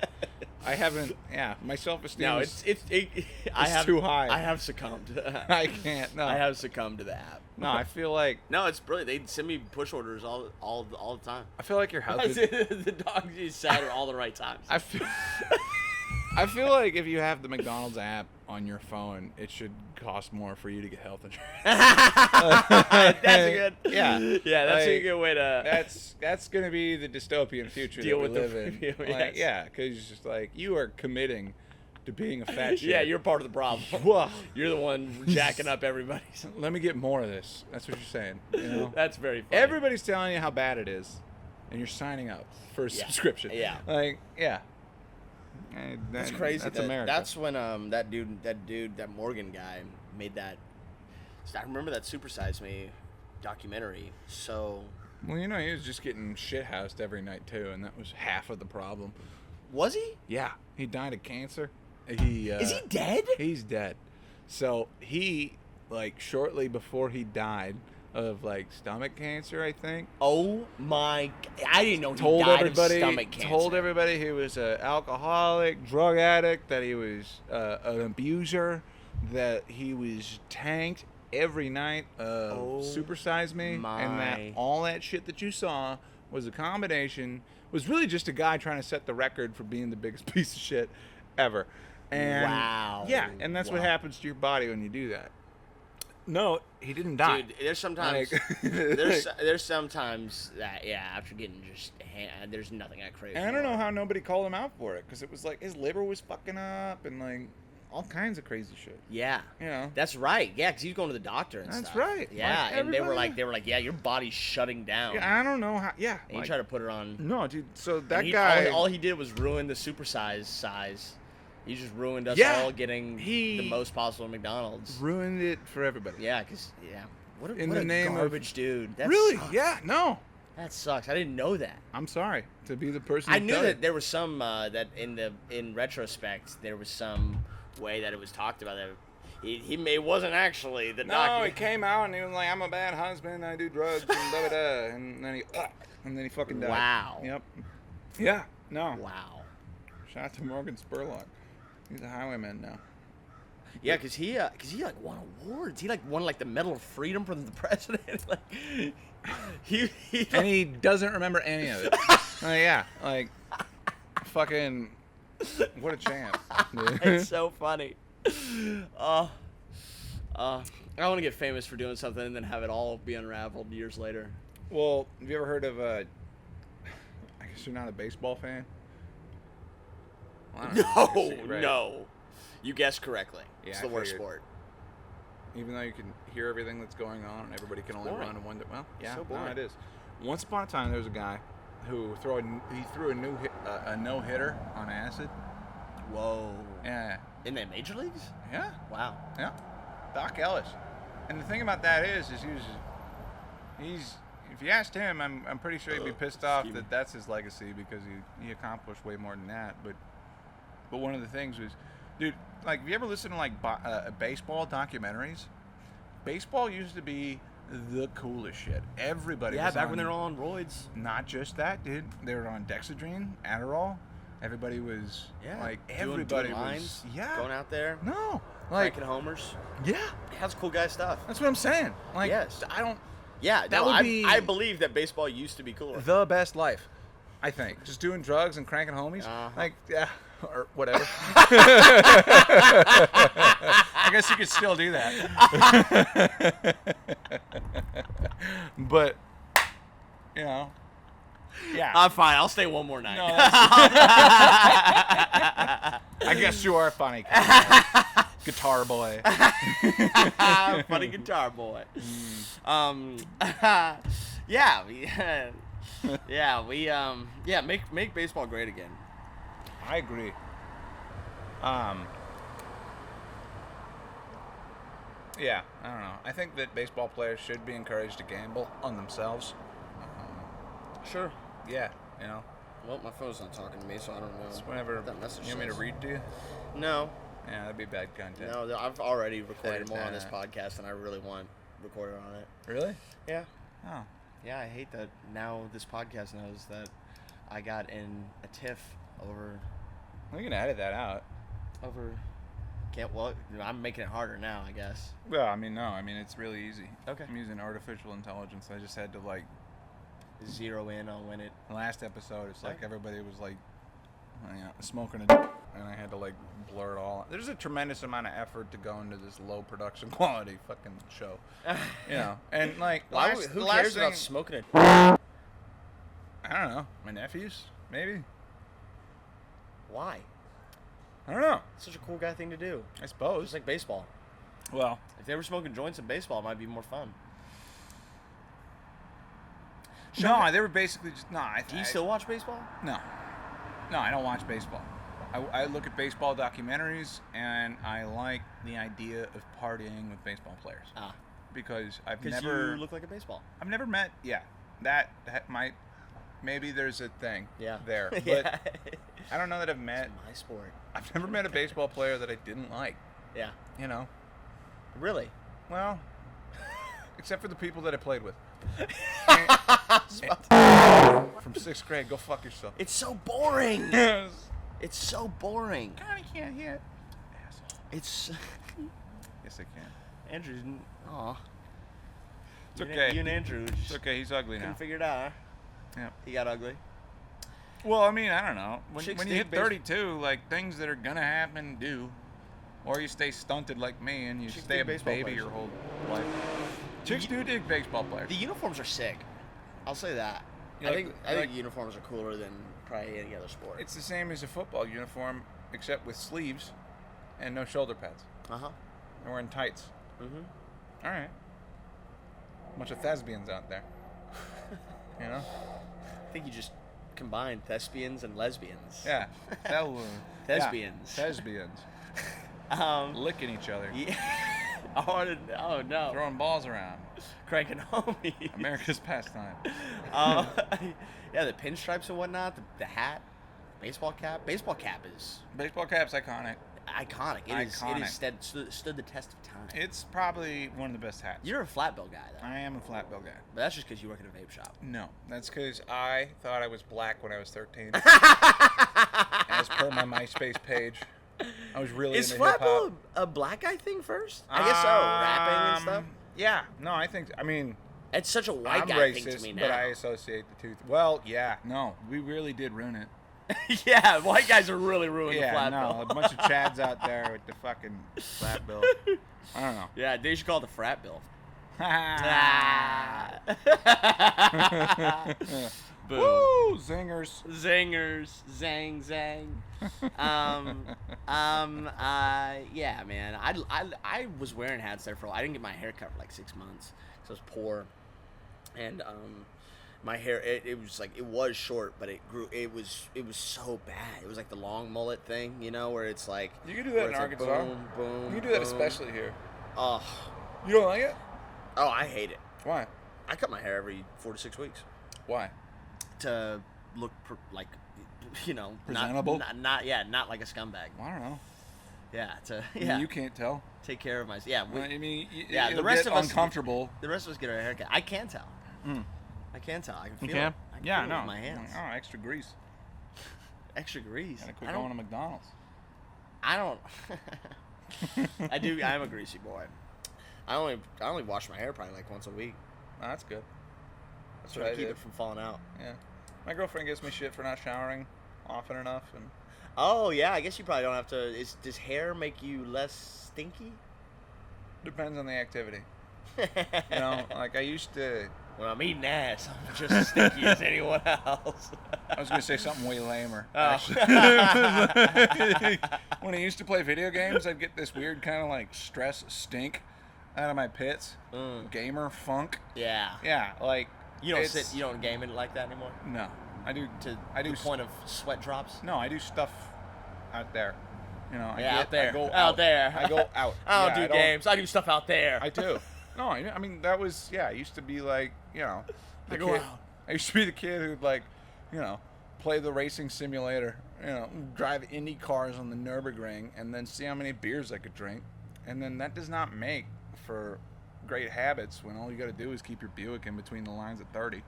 Speaker 2: I haven't. Yeah, my self-esteem.
Speaker 1: No,
Speaker 2: it's
Speaker 1: too high. I have succumbed.
Speaker 2: I can't. No,
Speaker 1: I have succumbed to the app.
Speaker 2: No, I feel like.
Speaker 1: No, it's brilliant. They send me push orders all the time.
Speaker 2: I feel like your health.
Speaker 1: The dog is sad at all the right times.
Speaker 2: I feel like if you have the McDonald's app on your phone, it should cost more for you to get health insurance.
Speaker 1: That's a good.
Speaker 2: Yeah,
Speaker 1: that's a good way to.
Speaker 2: That's gonna be the dystopian future
Speaker 1: deal
Speaker 2: that we
Speaker 1: with
Speaker 2: live
Speaker 1: the
Speaker 2: in. Like, yeah, because it's just like you are committing to being a fat shit.
Speaker 1: Yeah, you're part of the problem.
Speaker 2: Whoa.
Speaker 1: You're the one jacking up everybody.
Speaker 2: Let me get more of this. That's what you're saying. You know?
Speaker 1: That's very funny.
Speaker 2: Everybody's telling you how bad it is, and you're signing up for a subscription.
Speaker 1: Yeah.
Speaker 2: Like, yeah.
Speaker 1: That's crazy.
Speaker 2: That's America.
Speaker 1: That's when that Morgan guy made that. I remember that Super Size Me documentary. So.
Speaker 2: Well, you know, he was just getting shithoused every night too, and that was half of the problem.
Speaker 1: Was he?
Speaker 2: Yeah, he died of cancer. Is
Speaker 1: he dead?
Speaker 2: He's dead. So he, like, shortly before he died of like stomach cancer, I think.
Speaker 1: Oh my! I didn't know he died of stomach cancer.
Speaker 2: Told everybody he was an alcoholic, drug addict, that he was an abuser, that he was tanked every night of Super Size Me, and that all that shit that you saw was a combination. Was really just a guy trying to set the record for being the biggest piece of shit ever. And
Speaker 1: wow.
Speaker 2: Yeah, and that's what happens to your body when you do that. No, he didn't die.
Speaker 1: Dude, there's sometimes there's sometimes that after getting just there's nothing I crave.
Speaker 2: And I don't know how nobody called him out for it, because it was like his liver was fucking up and like all kinds of crazy shit.
Speaker 1: Yeah,
Speaker 2: you know.
Speaker 1: That's right. Yeah, because he was going to the doctor and
Speaker 2: that's
Speaker 1: stuff.
Speaker 2: Right.
Speaker 1: Yeah, like and they were like, yeah, your body's shutting down.
Speaker 2: Yeah, I don't know how. Yeah,
Speaker 1: and he tried to put it on.
Speaker 2: No, dude. So that guy,
Speaker 1: all he did was ruin the Super size. He just ruined us all getting the most possible McDonald's.
Speaker 2: Ruined it for everybody.
Speaker 1: Yeah, because what
Speaker 2: in the name
Speaker 1: garbage dude. That
Speaker 2: really?
Speaker 1: Sucks.
Speaker 2: Yeah, no.
Speaker 1: That sucks. I didn't know that.
Speaker 2: I'm sorry to be the person.
Speaker 1: I knew that there was some that in retrospect there was some way that it was talked about that he wasn't actually the
Speaker 2: No,
Speaker 1: doctor.
Speaker 2: he came out and he was like, I'm a bad husband, I do drugs, and blah, blah, blah. And then he fucking died.
Speaker 1: Wow.
Speaker 2: Yep. Yeah, no.
Speaker 1: Wow.
Speaker 2: Shout out to Morgan Spurlock. He's a highwayman now.
Speaker 1: Yeah, cause he like won awards. He like won like the Medal of Freedom from the president. Like he
Speaker 2: And he doesn't remember any of it. Yeah, like fucking what a champ.
Speaker 1: It's so funny. I want to get famous for doing something and then have it all be unraveled years later.
Speaker 2: Well, have you ever heard of I guess you're not a baseball fan? Well, I don't know. Right.
Speaker 1: No. You guessed correctly.
Speaker 2: Yeah,
Speaker 1: It's the
Speaker 2: I
Speaker 1: worst
Speaker 2: figured.
Speaker 1: sport.
Speaker 2: Even though you can hear everything that's going on and everybody can only
Speaker 1: boring.
Speaker 2: run and one. Well, yeah,
Speaker 1: So
Speaker 2: no,
Speaker 1: boring.
Speaker 2: it is. Once upon a time, there was a guy who threw a no hitter on acid.
Speaker 1: Whoa.
Speaker 2: Yeah,
Speaker 1: In the major leagues?
Speaker 2: yeah,
Speaker 1: Wow.
Speaker 2: yeah. Doc Ellis. And the thing about that is he's. If you asked him, I'm pretty sure he'd be pissed off
Speaker 1: Excuse me.
Speaker 2: that that's his legacy because he accomplished way more than that. But one of the things was, dude, like, have you ever listened to like baseball documentaries? Baseball used to be the coolest shit. Everybody
Speaker 1: Yeah,
Speaker 2: was
Speaker 1: back
Speaker 2: on,
Speaker 1: when they were all on roids.
Speaker 2: not just that, dude. They were on Dexedrine, Adderall. Everybody was like
Speaker 1: Doing
Speaker 2: everybody
Speaker 1: lines,
Speaker 2: was
Speaker 1: going out there,
Speaker 2: no like
Speaker 1: cranking homers.
Speaker 2: yeah.
Speaker 1: That's cool guy stuff.
Speaker 2: That's what I'm saying. Like
Speaker 1: Yes.
Speaker 2: I don't.
Speaker 1: Yeah,
Speaker 2: That would be-
Speaker 1: I believe that baseball used to be cooler.
Speaker 2: The best life, I think. Just doing drugs and cranking homies. Like, yeah, or whatever. I guess you could still do that. But, you know, yeah.
Speaker 1: I'm fine. I'll stay one more night.
Speaker 2: No, I guess you are funny. Guitar boy.
Speaker 1: Funny guitar boy. Make baseball great again.
Speaker 2: I agree. Yeah, I don't know. I think that baseball players should be encouraged to gamble on themselves.
Speaker 1: Sure.
Speaker 2: Yeah, you know.
Speaker 1: Well, my phone's not talking to me, so I don't know.
Speaker 2: It's whenever
Speaker 1: what that message
Speaker 2: you want me to
Speaker 1: says.
Speaker 2: read to you?
Speaker 1: No,
Speaker 2: Yeah, that'd be bad content.
Speaker 1: no. I've already recorded more on this
Speaker 2: That-
Speaker 1: podcast than I really want recorded on it.
Speaker 2: Really?
Speaker 1: Yeah.
Speaker 2: Oh.
Speaker 1: Yeah, I hate that now this podcast knows that I got in a tiff over
Speaker 2: We can edit that out.
Speaker 1: I'm making it harder now, I guess.
Speaker 2: Well, I mean, no. I mean, it's really easy.
Speaker 1: Okay.
Speaker 2: I'm using artificial intelligence. I just had to, like,
Speaker 1: Zero in on when it.
Speaker 2: the last episode, it's like
Speaker 1: Okay.
Speaker 2: everybody was, like, smoking a and I had to, like, blur it all. There's a tremendous amount of effort to go into this low production quality fucking show. You know? And, like,
Speaker 1: Who cares about smoking it?
Speaker 2: I don't know. My nephews, maybe?
Speaker 1: Why?
Speaker 2: I don't know.
Speaker 1: It's such a cool guy thing to do.
Speaker 2: I suppose.
Speaker 1: Just like baseball.
Speaker 2: Well,
Speaker 1: If they were smoking joints in baseball, it might be more fun.
Speaker 2: no, they were basically just
Speaker 1: Do you still watch baseball?
Speaker 2: No, I don't watch baseball. I look at baseball documentaries and I like the idea of partying with baseball players because I've
Speaker 1: Because
Speaker 2: never
Speaker 1: you look like a baseball.
Speaker 2: I've never met that might maybe there's a thing there, but
Speaker 1: Yeah.
Speaker 2: I don't know that I've met.
Speaker 1: It's my sport.
Speaker 2: I've never met a baseball player that I didn't like.
Speaker 1: Yeah.
Speaker 2: You know,
Speaker 1: Really?
Speaker 2: well, except for the people that I played with. From 6th grade, go fuck yourself.
Speaker 1: It's so boring.
Speaker 2: Yes.
Speaker 1: It's so boring.
Speaker 2: God, I can't hit. Asshole.
Speaker 1: It's
Speaker 2: Yes, I can.
Speaker 1: Andrew. Aw.
Speaker 2: It's okay.
Speaker 1: You and Andrew
Speaker 2: It's
Speaker 1: just
Speaker 2: okay. He's ugly now.
Speaker 1: couldn't figure it out. Huh?
Speaker 2: Yeah.
Speaker 1: He got ugly.
Speaker 2: Well, I mean, I don't know. When
Speaker 1: Chicks
Speaker 2: you
Speaker 1: dig
Speaker 2: hit 32, like, things that are gonna happen do. Or you stay stunted like me and you
Speaker 1: Chicks
Speaker 2: stay a
Speaker 1: dig baseball
Speaker 2: baby
Speaker 1: players.
Speaker 2: your whole life. Chicks do dig baseball players.
Speaker 1: The uniforms are sick. I'll say that.
Speaker 2: You
Speaker 1: I
Speaker 2: like-
Speaker 1: think
Speaker 2: you like-
Speaker 1: uniforms are cooler than probably any other sport.
Speaker 2: It's the same as a football uniform, except with sleeves and no shoulder pads.
Speaker 1: Uh-huh.
Speaker 2: They're wearing tights.
Speaker 1: Mm-hmm.
Speaker 2: All right. Bunch of thespians out there. You know?
Speaker 1: I think you just combined thespians and lesbians.
Speaker 2: Yeah.
Speaker 1: Thespians.
Speaker 2: Yeah. Thespians. Licking each other.
Speaker 1: Yeah. Oh no.
Speaker 2: Throwing balls around.
Speaker 1: Cranking homies.
Speaker 2: America's pastime.
Speaker 1: Yeah, the pinstripes and whatnot, the hat, baseball cap. Baseball cap is.
Speaker 2: Baseball cap's iconic.
Speaker 1: iconic. It
Speaker 2: Iconic.
Speaker 1: is stood the test of time.
Speaker 2: It's probably one of the best hats.
Speaker 1: You're a flat bill guy, though.
Speaker 2: I am a flat bill guy.
Speaker 1: But that's just because you work at a vape shop.
Speaker 2: No, that's because I thought I was black when I was 13. As per my MySpace page, I was really
Speaker 1: Is
Speaker 2: into
Speaker 1: flat
Speaker 2: hip-hop.
Speaker 1: bill a black guy thing first? I guess so. Rapping and stuff.
Speaker 2: Yeah. No, I mean,
Speaker 1: It's such a white
Speaker 2: I'm
Speaker 1: guy
Speaker 2: racist,
Speaker 1: thing to me now.
Speaker 2: but I associate the two. Well, yeah. No, we really did ruin it.
Speaker 1: Yeah, white guys are really ruining the
Speaker 2: Yeah,
Speaker 1: flat
Speaker 2: no,
Speaker 1: bill.
Speaker 2: a bunch of chads out there with the fucking flat bill. I don't know.
Speaker 1: Yeah, they should call it the frat bill. Boom.
Speaker 2: Woo! Zingers.
Speaker 1: Zingers, zang, zang. Yeah, man. I was wearing hats there for a while. I didn't get my hair cut for like 6 months, so I was poor, and my hair it was like it was short, but it grew. It was so bad. It was like the long mullet thing, you know, where it's like
Speaker 2: You can do that in
Speaker 1: like
Speaker 2: Arkansas.
Speaker 1: boom, boom.
Speaker 2: You can do that
Speaker 1: boom.
Speaker 2: especially here.
Speaker 1: Oh,
Speaker 2: You don't like it?
Speaker 1: I hate it.
Speaker 2: Why?
Speaker 1: I cut my hair every 4 to 6 weeks
Speaker 2: Why?
Speaker 1: to look like, you know,
Speaker 2: Presentable?
Speaker 1: not like a scumbag.
Speaker 2: Well, I don't know.
Speaker 1: Yeah,
Speaker 2: I mean, you can't tell.
Speaker 1: take care of myself. Yeah,
Speaker 2: I mean,
Speaker 1: yeah,
Speaker 2: it'll
Speaker 1: the rest
Speaker 2: get
Speaker 1: of us
Speaker 2: uncomfortable.
Speaker 1: The rest of us get our haircut. I can tell.
Speaker 2: Mm.
Speaker 1: I can tell. I can feel
Speaker 2: You can?
Speaker 1: it. I can
Speaker 2: Yeah,
Speaker 1: feel
Speaker 2: no.
Speaker 1: it with my hands.
Speaker 2: Oh, extra grease.
Speaker 1: Extra grease.
Speaker 2: Gotta quit
Speaker 1: I
Speaker 2: going to
Speaker 1: don't.
Speaker 2: McDonald's.
Speaker 1: I don't. I do. I am a greasy boy. I only wash my hair probably like once a week.
Speaker 2: Oh, that's good. That's
Speaker 1: Try
Speaker 2: what
Speaker 1: to
Speaker 2: I
Speaker 1: keep
Speaker 2: did.
Speaker 1: it from falling out.
Speaker 2: Yeah. My girlfriend gives me shit for not showering often enough, and
Speaker 1: Oh yeah, I guess you probably don't have to. Does hair make you less stinky?
Speaker 2: depends on the activity. You know, like I used to.
Speaker 1: When I'm eating ass, I'm just as stinky as anyone else.
Speaker 2: I was gonna say something way lamer.
Speaker 1: Oh.
Speaker 2: Actually. When I used to play video games, I'd get this weird kind of like stress stink out of my pits. Gamer funk.
Speaker 1: Yeah.
Speaker 2: Yeah, like
Speaker 1: You don't
Speaker 2: it's-
Speaker 1: You don't game it like that anymore.
Speaker 2: No, I do. I do
Speaker 1: the point of sweat drops.
Speaker 2: No, I do stuff out there. You know,
Speaker 1: Yeah, out there.
Speaker 2: I go
Speaker 1: Out there.
Speaker 2: I go out.
Speaker 1: I don't
Speaker 2: Yeah,
Speaker 1: do games. I do stuff out there.
Speaker 2: I do. No, I mean that was I used to be like the
Speaker 1: I go
Speaker 2: kid.
Speaker 1: out.
Speaker 2: I used to be the kid who'd like play the racing simulator. Drive Indy cars on the Nürburgring and then see how many beers I could drink, and then that does not make for great habits when all you got to do is keep your Buick in between the lines at 30.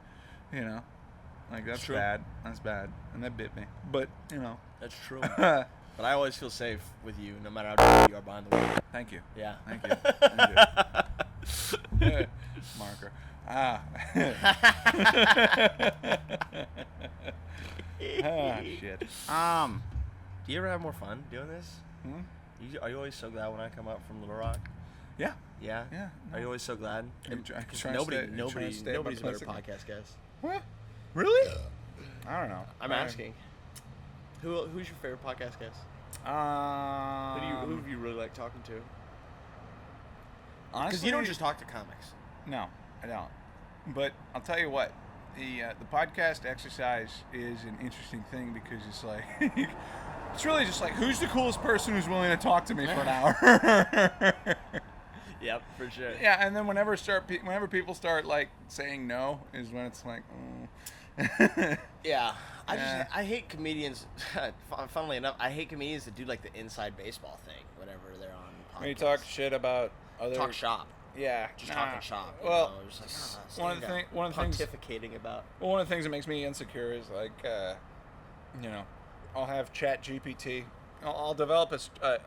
Speaker 2: Like that's
Speaker 1: True.
Speaker 2: bad. That's bad, and that bit me. But
Speaker 1: That's true. But I always feel safe with you, no matter how drunk you are behind the wheel.
Speaker 2: Thank you.
Speaker 1: Yeah.
Speaker 2: Thank you. Thank you. Marker. Shit.
Speaker 1: Do you ever have more fun doing this? Are you always so glad when I come up from Little Rock?
Speaker 2: Yeah.
Speaker 1: Yeah.
Speaker 2: Yeah.
Speaker 1: Are you always so glad?
Speaker 2: Are you try-
Speaker 1: Because
Speaker 2: trying to stay- are you trying to stay
Speaker 1: nobody's a better
Speaker 2: optimistic?
Speaker 1: podcast guest.
Speaker 2: What? Really? I don't know.
Speaker 1: I'm asking. Who's your favorite podcast guest? Who have you really like talking to? Because
Speaker 2: Honestly,
Speaker 1: you don't just talk to comics.
Speaker 2: No, I don't. But I'll tell you what, the podcast exercise is an interesting thing because it's like it's really just like who's the coolest person who's willing to talk to me for an hour.
Speaker 1: Yep, for sure.
Speaker 2: Yeah, and then whenever people start like saying no is when it's like.
Speaker 1: Yeah,
Speaker 2: Yeah.
Speaker 1: I hate comedians. Funnily enough, I hate comedians that do like the inside baseball thing whenever they're on podcasts.
Speaker 2: When you talk shit about other
Speaker 1: Talk shop.
Speaker 2: Yeah,
Speaker 1: Just talking shop.
Speaker 2: Well,
Speaker 1: Just like,
Speaker 2: one of the things
Speaker 1: pontificating about.
Speaker 2: Well, one of the things that makes me insecure is like, I'll have Chat GPT. I'll develop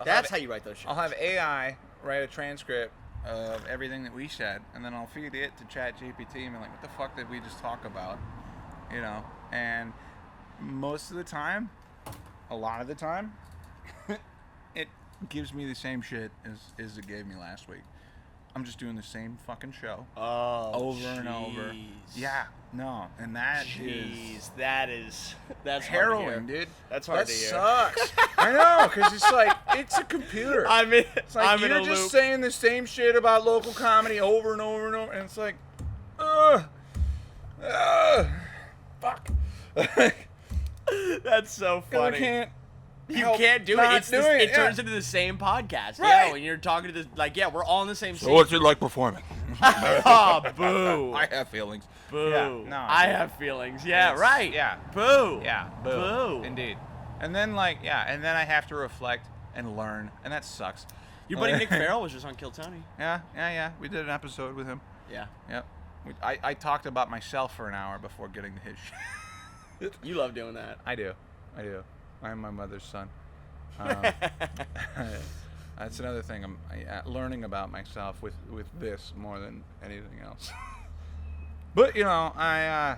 Speaker 1: That's how you write those shit.
Speaker 2: I'll have AI write a transcript of everything that we said, and then I'll feed it to Chat GPT and be like, what the fuck did we just talk about? And most of the time, a lot of the time, it gives me the same shit as it gave me last week. I'm just doing the same fucking show over and over. Yeah, no, and that's
Speaker 1: hard
Speaker 2: harrowing,
Speaker 1: to hear.
Speaker 2: dude.
Speaker 1: That's hard
Speaker 2: that
Speaker 1: to hear.
Speaker 2: sucks. I know, because it's like it's a computer. It's like
Speaker 1: I'm in
Speaker 2: you're
Speaker 1: a
Speaker 2: just
Speaker 1: loop.
Speaker 2: saying the same shit about local comedy over and over and over, and it's like, fuck.
Speaker 1: That's so funny.
Speaker 2: I can't.
Speaker 1: You
Speaker 2: help
Speaker 1: can't do
Speaker 2: not
Speaker 1: it.
Speaker 2: doing
Speaker 1: It
Speaker 2: yeah.
Speaker 1: turns into the same podcast.
Speaker 2: Right.
Speaker 1: Yeah, when you're talking to this, like, yeah, we're all in the same scene.
Speaker 2: So what's it like performing?
Speaker 1: Oh, boo.
Speaker 2: I have feelings.
Speaker 1: Boo.
Speaker 2: Yeah, no,
Speaker 1: I
Speaker 2: dude.
Speaker 1: have feelings. Yeah,
Speaker 2: It's-
Speaker 1: right.
Speaker 2: yeah.
Speaker 1: Boo.
Speaker 2: Yeah, boo.
Speaker 1: Boo.
Speaker 2: Indeed. And then and then I have to reflect and learn, and that sucks.
Speaker 3: Your buddy Nick Farrell was just on Kill Tony.
Speaker 2: Yeah. We did an episode with him.
Speaker 3: Yeah.
Speaker 2: Yep. I talked about myself for an hour before getting to his shit.
Speaker 3: You love doing that.
Speaker 2: I do. I'm my mother's son. That's another thing. I'm learning about myself with this more than anything else. But
Speaker 3: Yeah,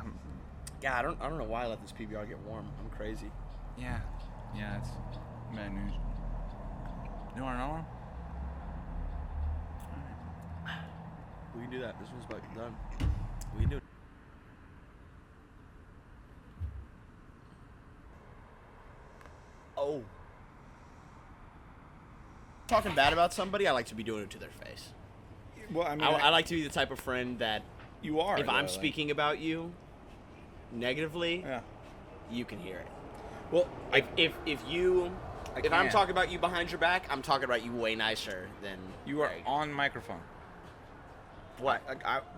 Speaker 3: I don't know why I let this PBR get warm. I'm crazy.
Speaker 2: Yeah, it's bad news. You want another one?
Speaker 3: We can do that. This one's about to be done. We can do it. Oh. Talking bad about somebody, I like to be doing it to their face.
Speaker 2: Well, I mean,
Speaker 3: I like to be the type of friend that
Speaker 2: you are.
Speaker 3: if I'm speaking about you negatively, you can hear it.
Speaker 2: Well,
Speaker 3: if I'm talking about you behind your back, I'm talking about you way nicer than
Speaker 2: you are on microphone.
Speaker 3: What?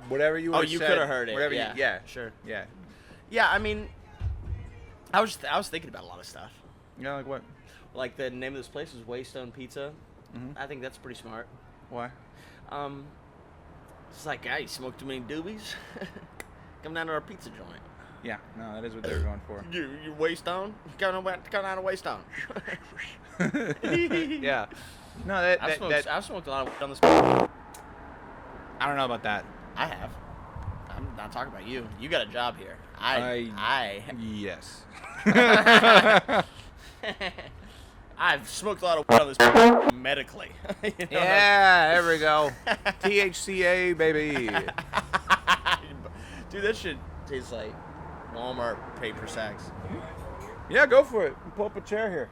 Speaker 2: Whatever you.
Speaker 3: Oh, you could have heard it.
Speaker 2: Whatever.
Speaker 3: Yeah. Sure.
Speaker 2: Yeah.
Speaker 3: Yeah. I mean, I was thinking about a lot of stuff.
Speaker 2: Yeah, like what?
Speaker 3: Like the name of this place is Waystone Pizza.
Speaker 2: Mm-hmm.
Speaker 3: I think that's pretty smart.
Speaker 2: Why?
Speaker 3: It's like, you smoke too many doobies. Come down to our pizza joint.
Speaker 2: Yeah, no, that is what they're going for.
Speaker 3: You Waystone? Come down to Waystone.
Speaker 2: Yeah. No,
Speaker 3: I've smoked a lot of on this.
Speaker 2: I don't know about that.
Speaker 3: I have. I'm not talking about you. You got a job here.
Speaker 2: Yes.
Speaker 3: I've smoked a lot of weed on this medically.
Speaker 2: Yeah, there we go. THCA, baby.
Speaker 3: Dude, that shit tastes like Walmart paper sacks.
Speaker 2: Yeah, go for it. Pull up a chair here.